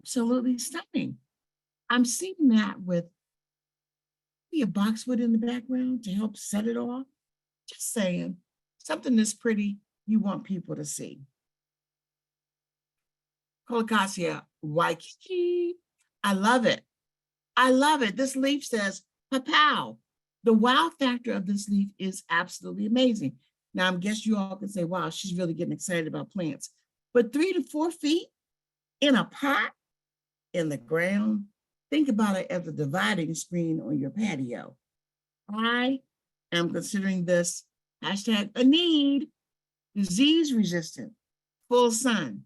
Absolutely stunning. I'm seeing that with maybe a boxwood in the background to help set it off. Just saying, something this pretty you want people to see. Colocasia Waikiki. I love it. I love it. This leaf says, "Papow." The wow factor of this leaf is absolutely amazing. Now, I guess you all can say, wow, she's really getting excited about plants. But 3 to 4 feet in a pot in the ground, think about it as a dividing screen on your patio. I am considering this hashtag a need, disease resistant, full sun.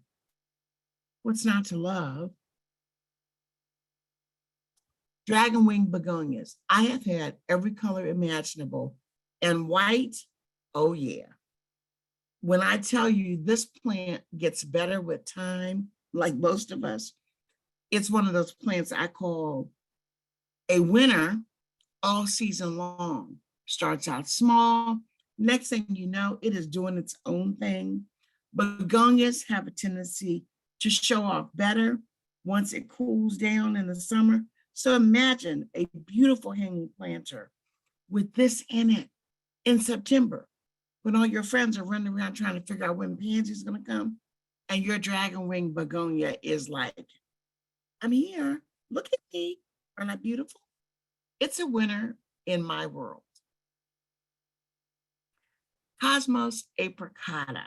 What's not to love? Dragon wing begonias. I have had every color imaginable, and white, oh yeah. When I tell you this plant gets better with time, like most of us, it's one of those plants I call a winner all season long. Starts out small. Next thing you know, it is doing its own thing. Begonias have a tendency to show off better once it cools down in the summer. So imagine a beautiful hanging planter with this in it in September, when all your friends are running around trying to figure out when pansy's gonna come, and your dragon wing begonia is like, I'm here, look at me, aren't I beautiful? It's a winner in my world. Cosmos apricata.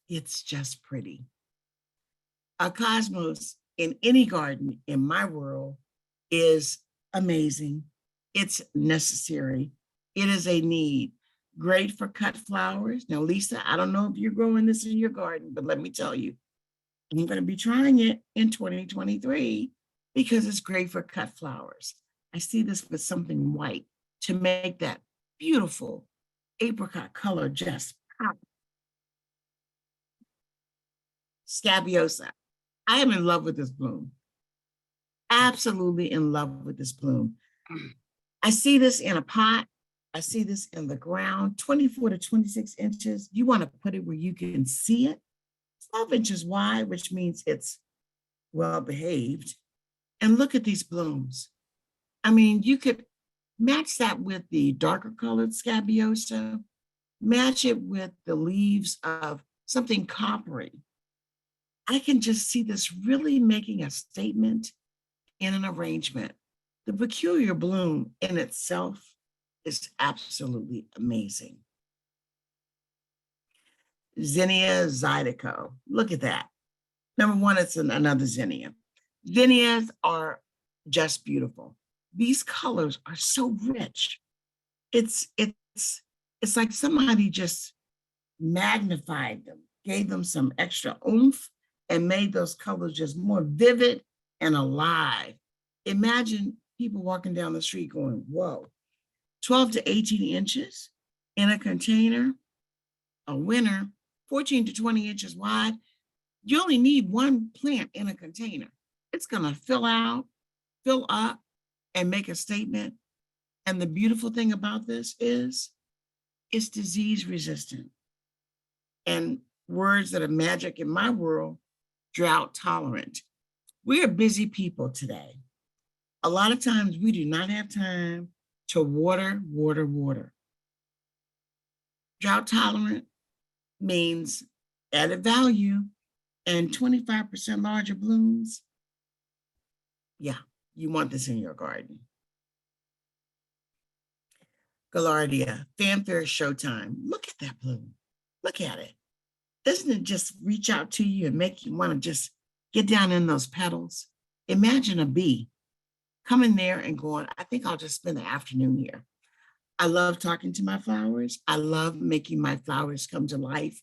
It's just pretty. A cosmos in any garden in my world is amazing. It's necessary. It is a need. Great for cut flowers. Now, Lisa, I don't know if you're growing this in your garden, but let me tell you, I'm going to be trying it in 2023 because it's great for cut flowers. I see this with something white to make that beautiful apricot color just pop. Scabiosa. I am in love with this bloom. Absolutely in love with this bloom. I see this in a pot. I see this in the ground, 24 to 26 inches. You want to put it where you can see it. 12 inches wide, which means it's well behaved. And look at these blooms. I mean, you could match that with the darker colored scabiosa, match it with the leaves of something coppery. I can just see this really making a statement in an arrangement. The peculiar bloom in itself is absolutely amazing. Zinnia zydeco. Look at that. Number one, it's another zinnia. Zinnias are just beautiful. these colors are so rich. It's like somebody just magnified them, gave them some extra oomph, and made those colors just more vivid and alive. Imagine people walking down the street going, whoa, 12 to 18 inches in a container, a winner, 14 to 20 inches wide. You only need one plant in a container. It's gonna fill out, fill up, and make a statement. And the beautiful thing about this is it's disease resistant. And words that are magic in my world, drought tolerant. We are busy people today. A lot of times we do not have time to water. Drought tolerant means added value and 25% larger blooms. Yeah, you want this in your garden. Gaillardia, fanfare showtime. Look at that bloom. Look at it. Doesn't it just reach out to you and make you want to just get down in those petals? Imagine a bee coming there and going, I think I'll just spend the afternoon here. I love talking to my flowers. I love making my flowers come to life.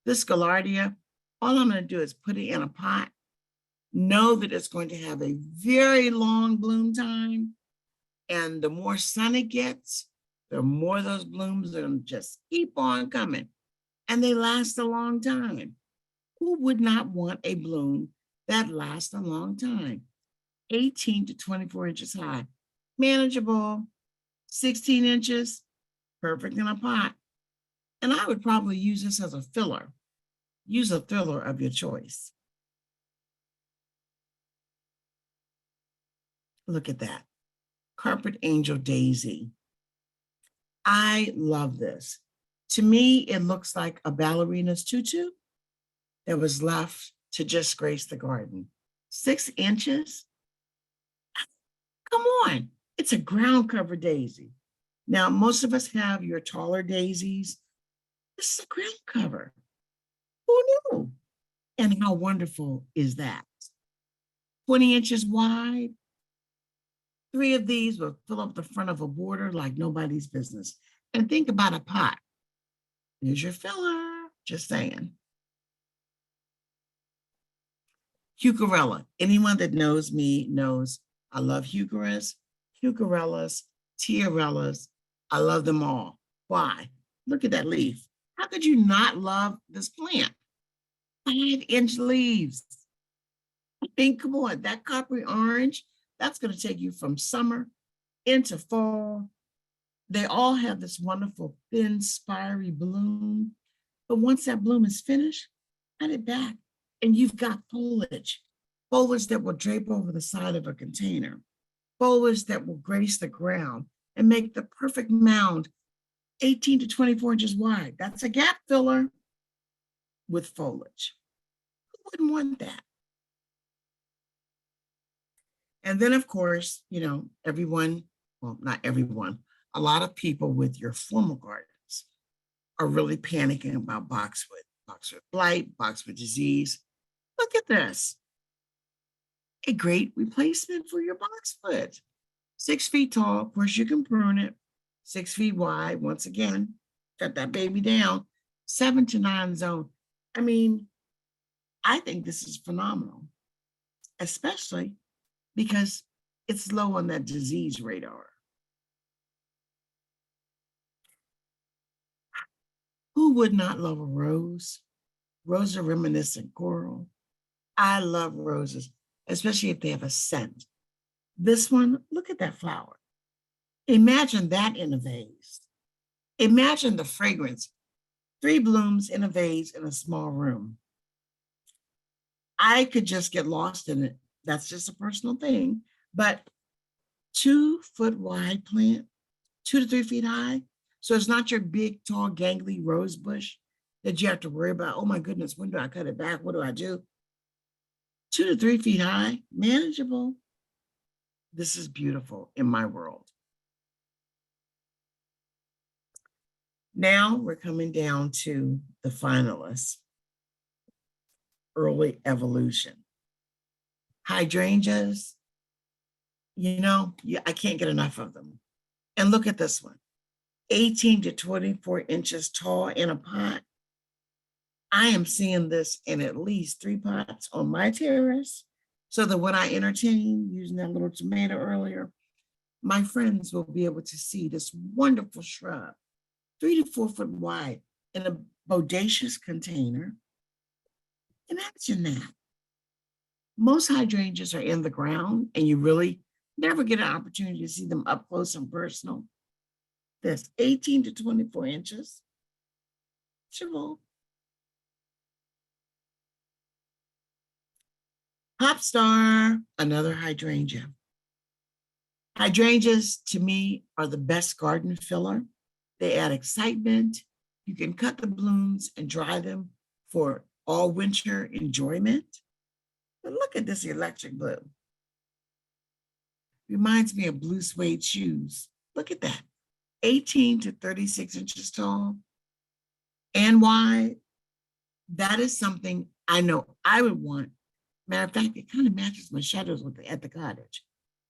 This Gaillardia, all I'm going to do is put it in a pot. Know that it's going to have a very long bloom time. And the more sun it gets, the more those blooms are going to just keep on coming. And they last a long time. Who would not want a bloom that lasts a long time? 18 to 24 inches high, manageable. 16 inches, perfect in a pot. And I would probably use this as a filler. Use a filler of your choice. Look at that. Carpet Angel Daisy. I love this. To me, it looks like a ballerina's tutu that was left to just grace the garden. 6 inches? Come on. It's a ground cover daisy. Now, most of us have your taller daisies. This is a ground cover. Who knew? And how wonderful is that? 20 inches wide. 3 of these will fill up the front of a border like nobody's business. And think about a pot. Here's your filler, just saying. Heucherella. Anyone that knows me knows I love heucheras. Heucherellas, tiarellas, I love them all. Why? Look at that leaf. How could you not love this plant? 5-inch leaves. I think, come on, that coppery orange, that's going to take you from summer into fall. They all have this wonderful thin, spiry bloom. But once that bloom is finished, cut it back and you've got foliage. Foliage that will drape over the side of a container. Foliage that will grace the ground and make the perfect mound 18 to 24 inches wide. That's a gap filler with foliage. Who wouldn't want that? And then, of course, you know, everyone, well, not everyone, a lot of people with your formal gardens are really panicking about boxwood blight, boxwood disease. Look at this. A great replacement for your boxwood. 6 feet tall, of course you can prune it. 6 feet wide, once again, cut that baby down. 7 to 9 zone. I mean, I think this is phenomenal, especially because it's low on that disease radar. Who would not love a rose? Rosa reminiscent coral. I love roses, especially if they have a scent. This one, look at that flower. Imagine that in a vase. Imagine the fragrance. 3 blooms in a vase in a small room. I could just get lost in it. That's just a personal thing. But 2 foot wide plant, 2 to 3 feet high. So it's not your big, tall, gangly rose bush that you have to worry about. Oh my goodness, when do I cut it back? What do I do? 2 to 3 feet high, manageable. This is beautiful in my world. Now we're coming down to the finalists. Early evolution. Hydrangeas, I can't get enough of them. And look at this one, 18 to 24 inches tall in a pot. I am seeing this in at least 3 pots on my terrace, so that when I entertain, using that little tomato earlier, my friends will be able to see this wonderful shrub, 3 to 4 foot wide in a bodacious container. Imagine that. Most hydrangeas are in the ground and you really never get an opportunity to see them up close and personal. This 18 to 24 inches. Chabot. Pop star, another hydrangea. Hydrangeas to me are the best garden filler. They add excitement. You can cut the blooms and dry them for all winter enjoyment. But look at this electric blue. Reminds me of blue suede shoes. Look at that. 18 to 36 inches tall and wide. That is something I know I would want. Matter of fact, it kind of matches my shadows at the cottage.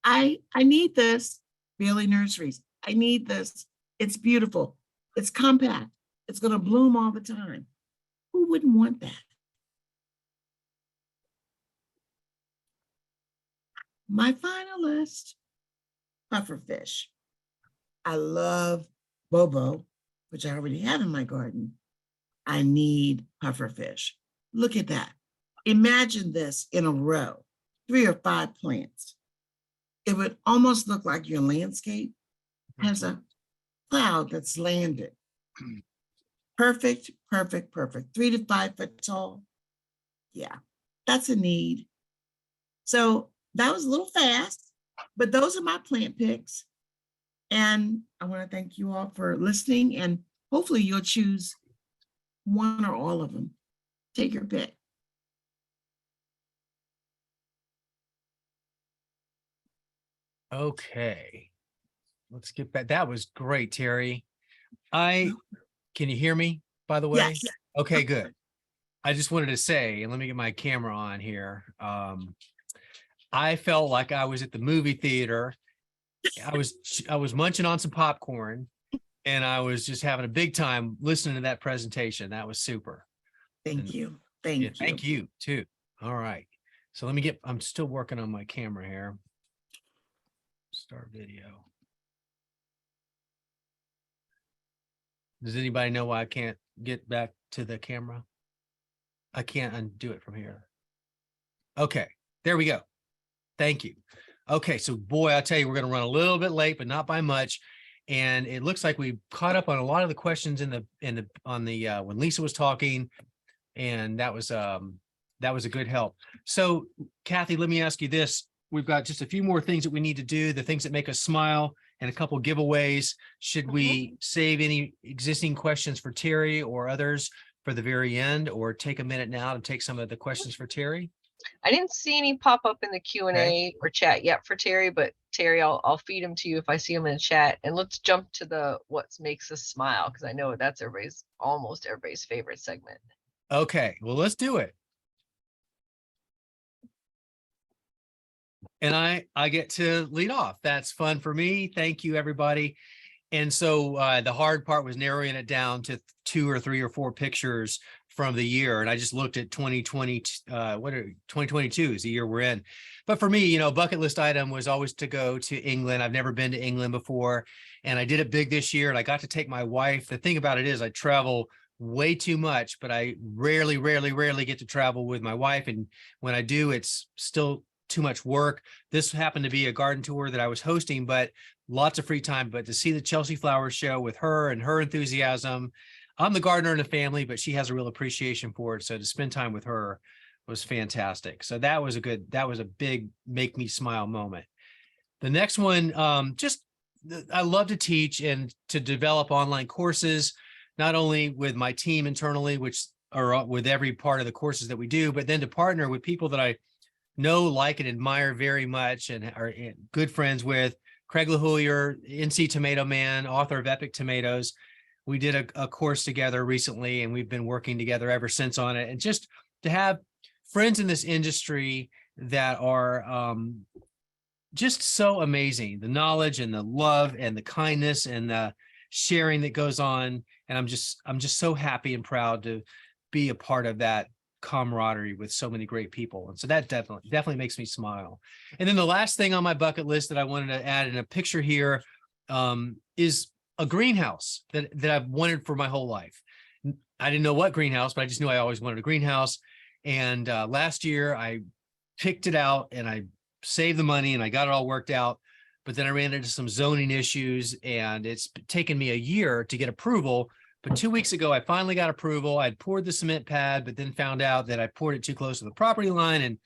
I need this, Bailey Nurseries. I need this. It's beautiful. It's compact. It's going to bloom all the time. Who wouldn't want that? My finalist, pufferfish. I love Bobo, which I already have in my garden. I need pufferfish. Look at that. Imagine this in a row, 3 or 5 plants. It would almost look like your landscape has a cloud that's landed. Perfect, perfect, perfect. 3 to 5 foot tall. Yeah, that's a need. So that was a little fast, but those are my plant picks. And I want to thank you all for listening, and hopefully you'll choose one or all of them. Take your pick. Okay, let's get back. That was great, Terry. Can you hear me, by the way? Yes. Okay, good. I just wanted to say, and let me get my camera on here. I felt like I was at the movie theater. I was munching on some popcorn, and I was just having a big time listening to that presentation. That was super. Thank you. Thank you. Thank you too. All right. So I'm still working on my camera here. Start video. Does anybody know why I can't get back to the camera? I can't undo it from here. Okay, there we go. Thank you. Okay, so boy, I'll tell you, we're going to run a little bit late, but not by much. And it looks like we caught up on a lot of the questions when Lisa was talking, and that was a good help. So, Kathy, let me ask you this. We've got just a few more things that we need to do, the things that make us smile, and a couple giveaways. Should we save any existing questions for Terry or others for the very end, or take a minute now to take some of the questions for Terry? I didn't see any pop up in the Q&A or chat yet for Terry, but Terry, I'll feed them to you if I see them in the chat. And let's jump to the what makes us smile, because I know that's almost everybody's favorite segment. Okay, well, let's do it. And I get to lead off. That's fun for me. Thank you, everybody. And so the hard part was narrowing it down to 2 or 3 or 4 pictures from the year. And I just looked at 2020, 2022 is the year we're in. But for me, bucket list item was always to go to England. I've never been to England before, and I did it big this year, and I got to take my wife. The thing about it is I travel way too much, but I rarely get to travel with my wife. And when I do, it's still too much work. This happened to be a garden tour that I was hosting, but lots of free time. But to see the Chelsea Flowers show with her and her enthusiasm, I'm the gardener in the family, but she has a real appreciation for it. So to spend time with her was fantastic. So that was a big make me smile moment. The next one, I love to teach and to develop online courses, not only with my team internally, which are with every part of the courses that we do, but then to partner with people that I know, like, and admire very much and are good friends with. Craig LaHoulier, NC Tomato Man, author of Epic Tomatoes. We did a course together recently, and we've been working together ever since on it. And just to have friends in this industry that are just so amazing. The knowledge and the love and the kindness and the sharing that goes on. And I'm just so happy and proud to be a part of that camaraderie with so many great people. And so that definitely makes me smile. And then the last thing on my bucket list that I wanted to add in a picture here is a greenhouse that I've wanted for my whole life. I didn't know what greenhouse, but I just knew I always wanted a greenhouse. And last year I picked it out and I saved the money and I got it all worked out. But then I ran into some zoning issues and it's taken me a year to get approval. But 2 weeks ago, I finally got approval. I'd poured the cement pad, but then found out that I poured it too close to the property line and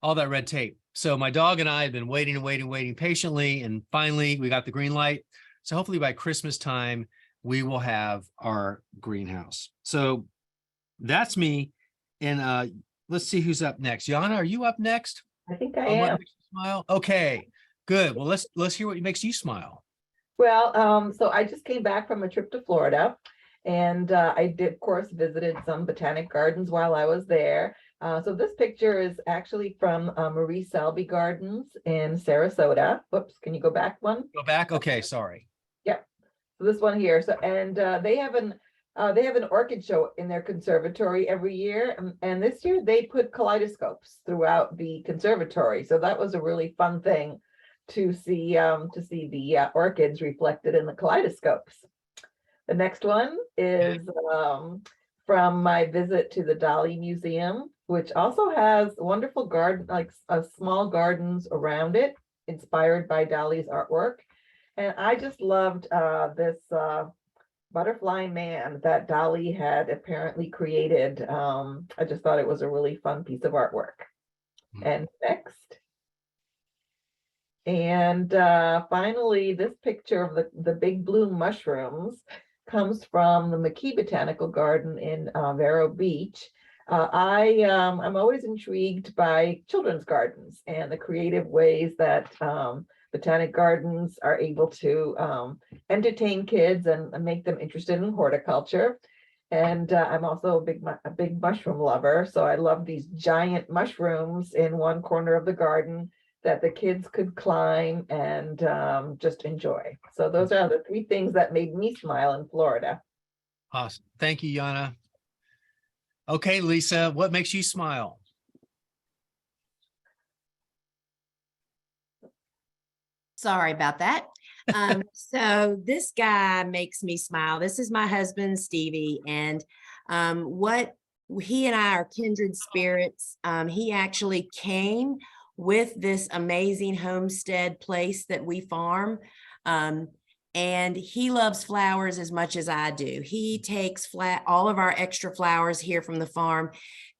all that red tape. So my dog and I have been waiting and waiting patiently. And finally, we got the green light. So hopefully by Christmas time, we will have our greenhouse. So that's me. And let's see who's up next. Yana, are you up next? I think I On what am. makes you smile? Okay, good. Well, let's hear what makes you smile. Well, so I just came back from a trip to Florida, and I did, of course, visited some botanic gardens while I was there. So this picture is actually from Marie Selby Gardens in Sarasota. Whoops, can you go back one? Go back. Okay, sorry. Yep. So this one here. So and they have an orchid show in their conservatory every year, and this year they put kaleidoscopes throughout the conservatory. So that was a really fun thing to see the orchids reflected in the kaleidoscopes. The next one is from my visit to the Dali Museum, which also has wonderful garden, like small gardens around it, inspired by Dali's artwork. And I just loved this butterfly man that Dali had apparently created. I just thought it was a really fun piece of artwork. And next. And finally, this picture of the big bloom mushrooms comes from the McKee Botanical Garden in Vero Beach. I'm always intrigued by children's gardens and the creative ways that botanic gardens are able to entertain kids and make them interested in horticulture. And I'm also a big mushroom lover. So I love these giant mushrooms in one corner of the garden that the kids could climb and just enjoy. So those are the three things that made me smile in Florida. Awesome. Thank you, Yana. Okay, Lisa, what makes you smile? Sorry about that. So this guy makes me smile. This is my husband, Stevie, and what he and I are kindred spirits. He actually came with this amazing homestead place that we farm. And he loves flowers as much as I do. He takes all of our extra flowers here from the farm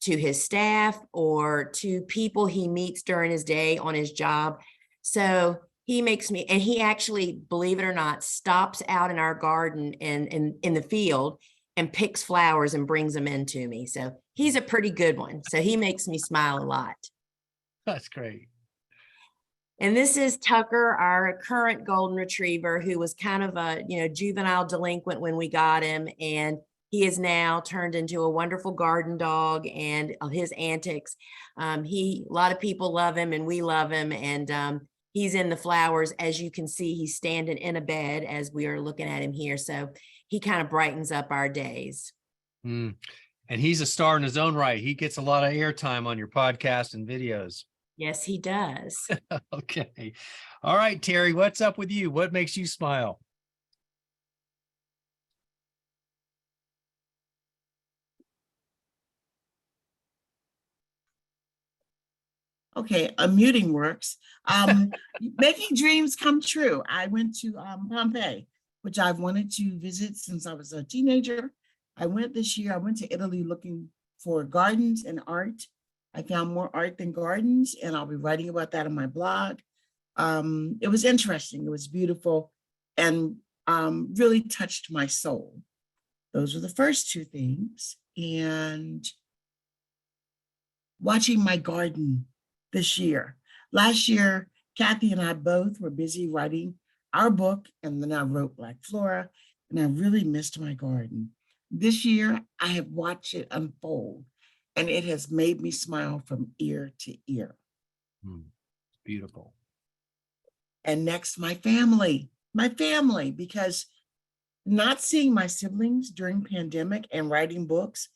to his staff or to people he meets during his day on his job. So he makes me, and he actually, believe it or not, stops out in our garden and in the field and picks flowers and brings them in to me. So he's a pretty good one. So he makes me smile a lot. That's great. And this is Tucker, our current golden retriever, who was kind of a juvenile delinquent when we got him, and he is now turned into a wonderful garden dog. And his antics, a lot of people love him, and we love him. And he's in the flowers, as you can see. He's standing in a bed as we are looking at him here, so he kind of brightens up our days. And he's a star in his own right. He gets a lot of airtime on your podcast and videos. Yes, he does. Okay. All right, Terry, what's up with you? What makes you smile? Okay, unmuting works. Making dreams come true. I went to Pompeii, which I've wanted to visit since I was a teenager. I went this year. I went to Italy looking for gardens and art. I found more art than gardens, and I'll be writing about that on my blog. It was interesting. It was beautiful and really touched my soul. Those were the first two things. And watching my garden this year. Last year, Kathy and I both were busy writing our book, and then I wrote Black Flora, and I really missed my garden. This year, I have watched it unfold, and it has made me smile from ear to ear. Beautiful. And next, my family, because not seeing my siblings during pandemic and writing books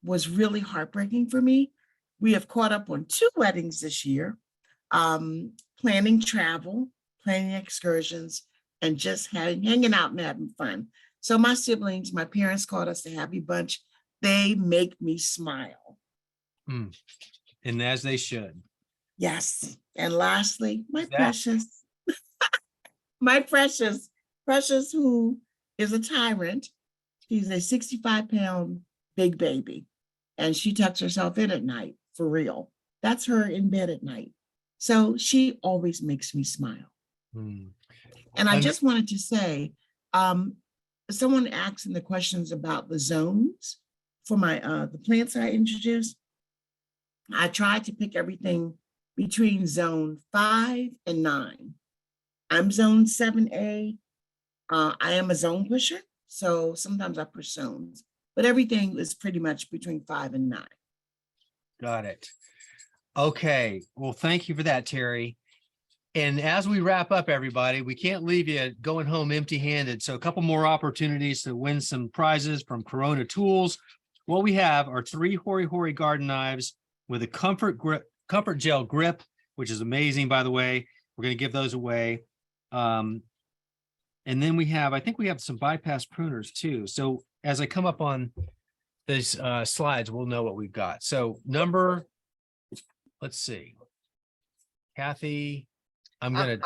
was really heartbreaking for me. We have caught up on 2 weddings this year, planning travel, planning excursions, and just hanging out and having fun. So my siblings, my parents called us the Happy Bunch. They make me smile. And as they should. Yes. And lastly, my Who's that? precious, my precious, who is a tyrant. She's a 65-pound big baby, and she tucks herself in at night, for real. That's her in bed at night. So she always makes me smile. And I just wanted to say, someone asked in the questions about the zones for my the plants I introduced. I tried to pick everything between zone 5 and 9. I'm zone 7A. I am a zone pusher, so sometimes I push zones, but everything is pretty much between 5 and 9. Got it. Okay. Well, thank you for that, Terry. And as we wrap up, everybody, we can't leave you going home empty-handed. So a couple more opportunities to win some prizes from Corona Tools. What we have are 3 Hori Hori garden knives with a comfort gel grip, which is amazing, by the way. We're going to give those away. And then we have, I think we have some bypass pruners too. So as I come up on these slides, we'll know what we've got. So let's see. Kathy, I'm up and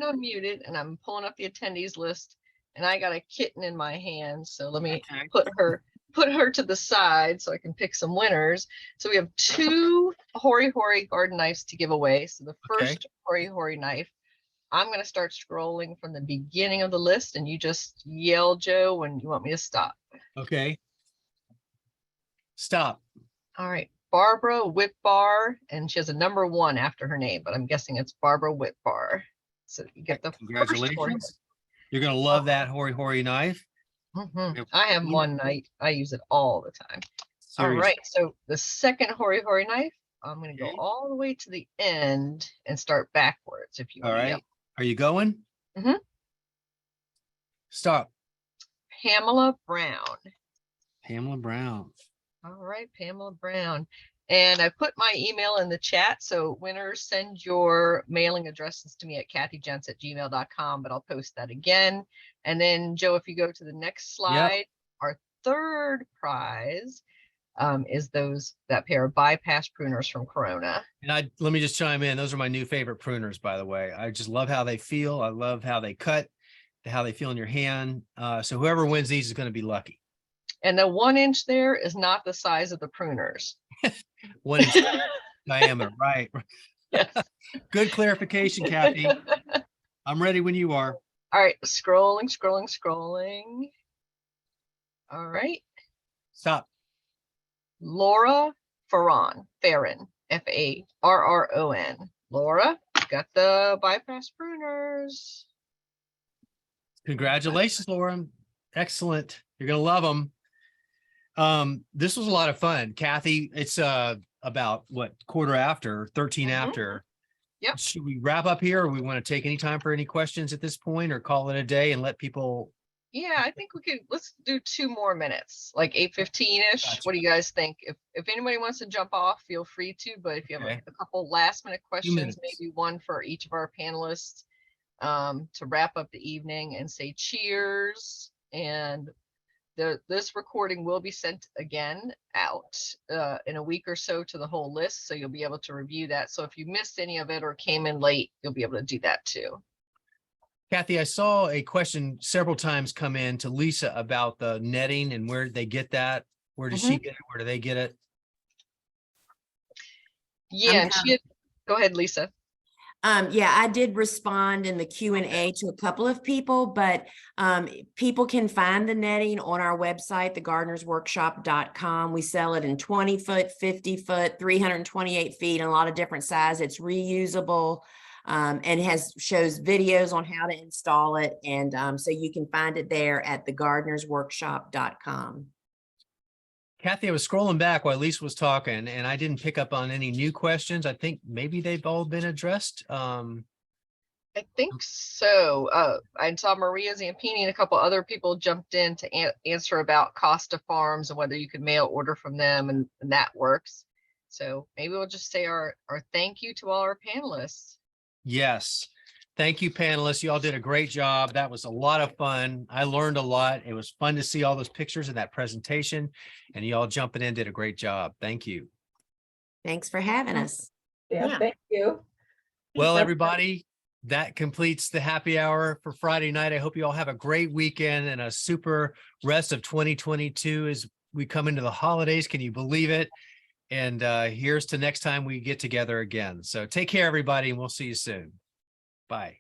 unmuted, and I'm pulling up the attendees list, and I got a kitten in my hand. So let me put her to the side so I can pick some winners. So we have 2 Hori Hori garden knives to give away. So the first Hori Hori knife, I'm going to start scrolling from the beginning of the list, and you just yell, Joe, when you want me to stop. Okay. Stop. All right. Barbara Whitbar, and she has a number 1 after her name, but I'm guessing it's Barbara Whitbar. So you get the Congratulations. You're going to love that Hori Hori knife. I have one knife. I use it all the time. Seriously. All right. So the second Hori Hori knife, I'm going to go all the way to the end and start backwards. If you all want to right. yell. Are you going? Stop. Pamela Brown. Pamela Brown. All right, Pamela Brown. And I put my email in the chat. So winners, send your mailing addresses to me at kathygents@gmail.com, but I'll post that again. And then Joe, if you go to the next slide, our third prize is that pair of bypass pruners from Corona. And let me just chime in. Those are my new favorite pruners, by the way. I just love how they feel. I love how they cut, how they feel in your hand. So whoever wins these is going to be lucky. And the 1 inch there is not the size of the pruners. 1 inch diameter, right? Yes. Good clarification, Kathy. I'm ready when you are. All right, scrolling. All right. Stop. Laura Farron, Farron. Laura, got the bypass pruners. Congratulations, Laura. Excellent. You're going to love them. This was a lot of fun. Kathy, it's about what, 13 after. Yep. Should we wrap up here, or we want to take any time for any questions at this point, or call it a day and let people? Yeah, I think let's do 2 more minutes, like 8:15-ish. Gotcha. What do you guys think? If anybody wants to jump off, feel free to, but if you have a couple last minute questions, maybe one for each of our panelists, to wrap up the evening and say cheers. And this recording will be sent again out in a week or so to the whole list, so you'll be able to review that. So if you missed any of it or came in late, you'll be able to do that too. Kathy, I saw a question several times come in to Lisa about the netting and where they get that. Where does she get it? Where do they get it? Yeah, and go ahead, Lisa. Yeah, I did respond in the Q&A to a couple of people, but people can find the netting on our website, thegardenersworkshop.com. We sell it in 20 foot, 50 foot, 328 feet, and a lot of different sizes. It's reusable and shows videos on how to install it. And so you can find it there at thegardenersworkshop.com. Kathy, I was scrolling back while Lisa was talking, and I didn't pick up on any new questions. I think maybe they've all been addressed. I think so. I saw Maria Zampini and a couple other people jumped in to answer about Costa Farms and whether you could mail order from them, and that works. So maybe we'll just say our thank you to all our panelists. Yes. Thank you, panelists. You all did a great job. That was a lot of fun. I learned a lot. It was fun to see all those pictures in that presentation, and you all jumping in did a great job. Thank you. Thanks for having us. Yeah, thank you. Well, Thanks, everybody, that completes the happy hour for Friday night. I hope you all have a great weekend and a super rest of 2022 as we come into the holidays. Can you believe it? And here's to next time we get together again. So take care, everybody, and we'll see you soon. Bye.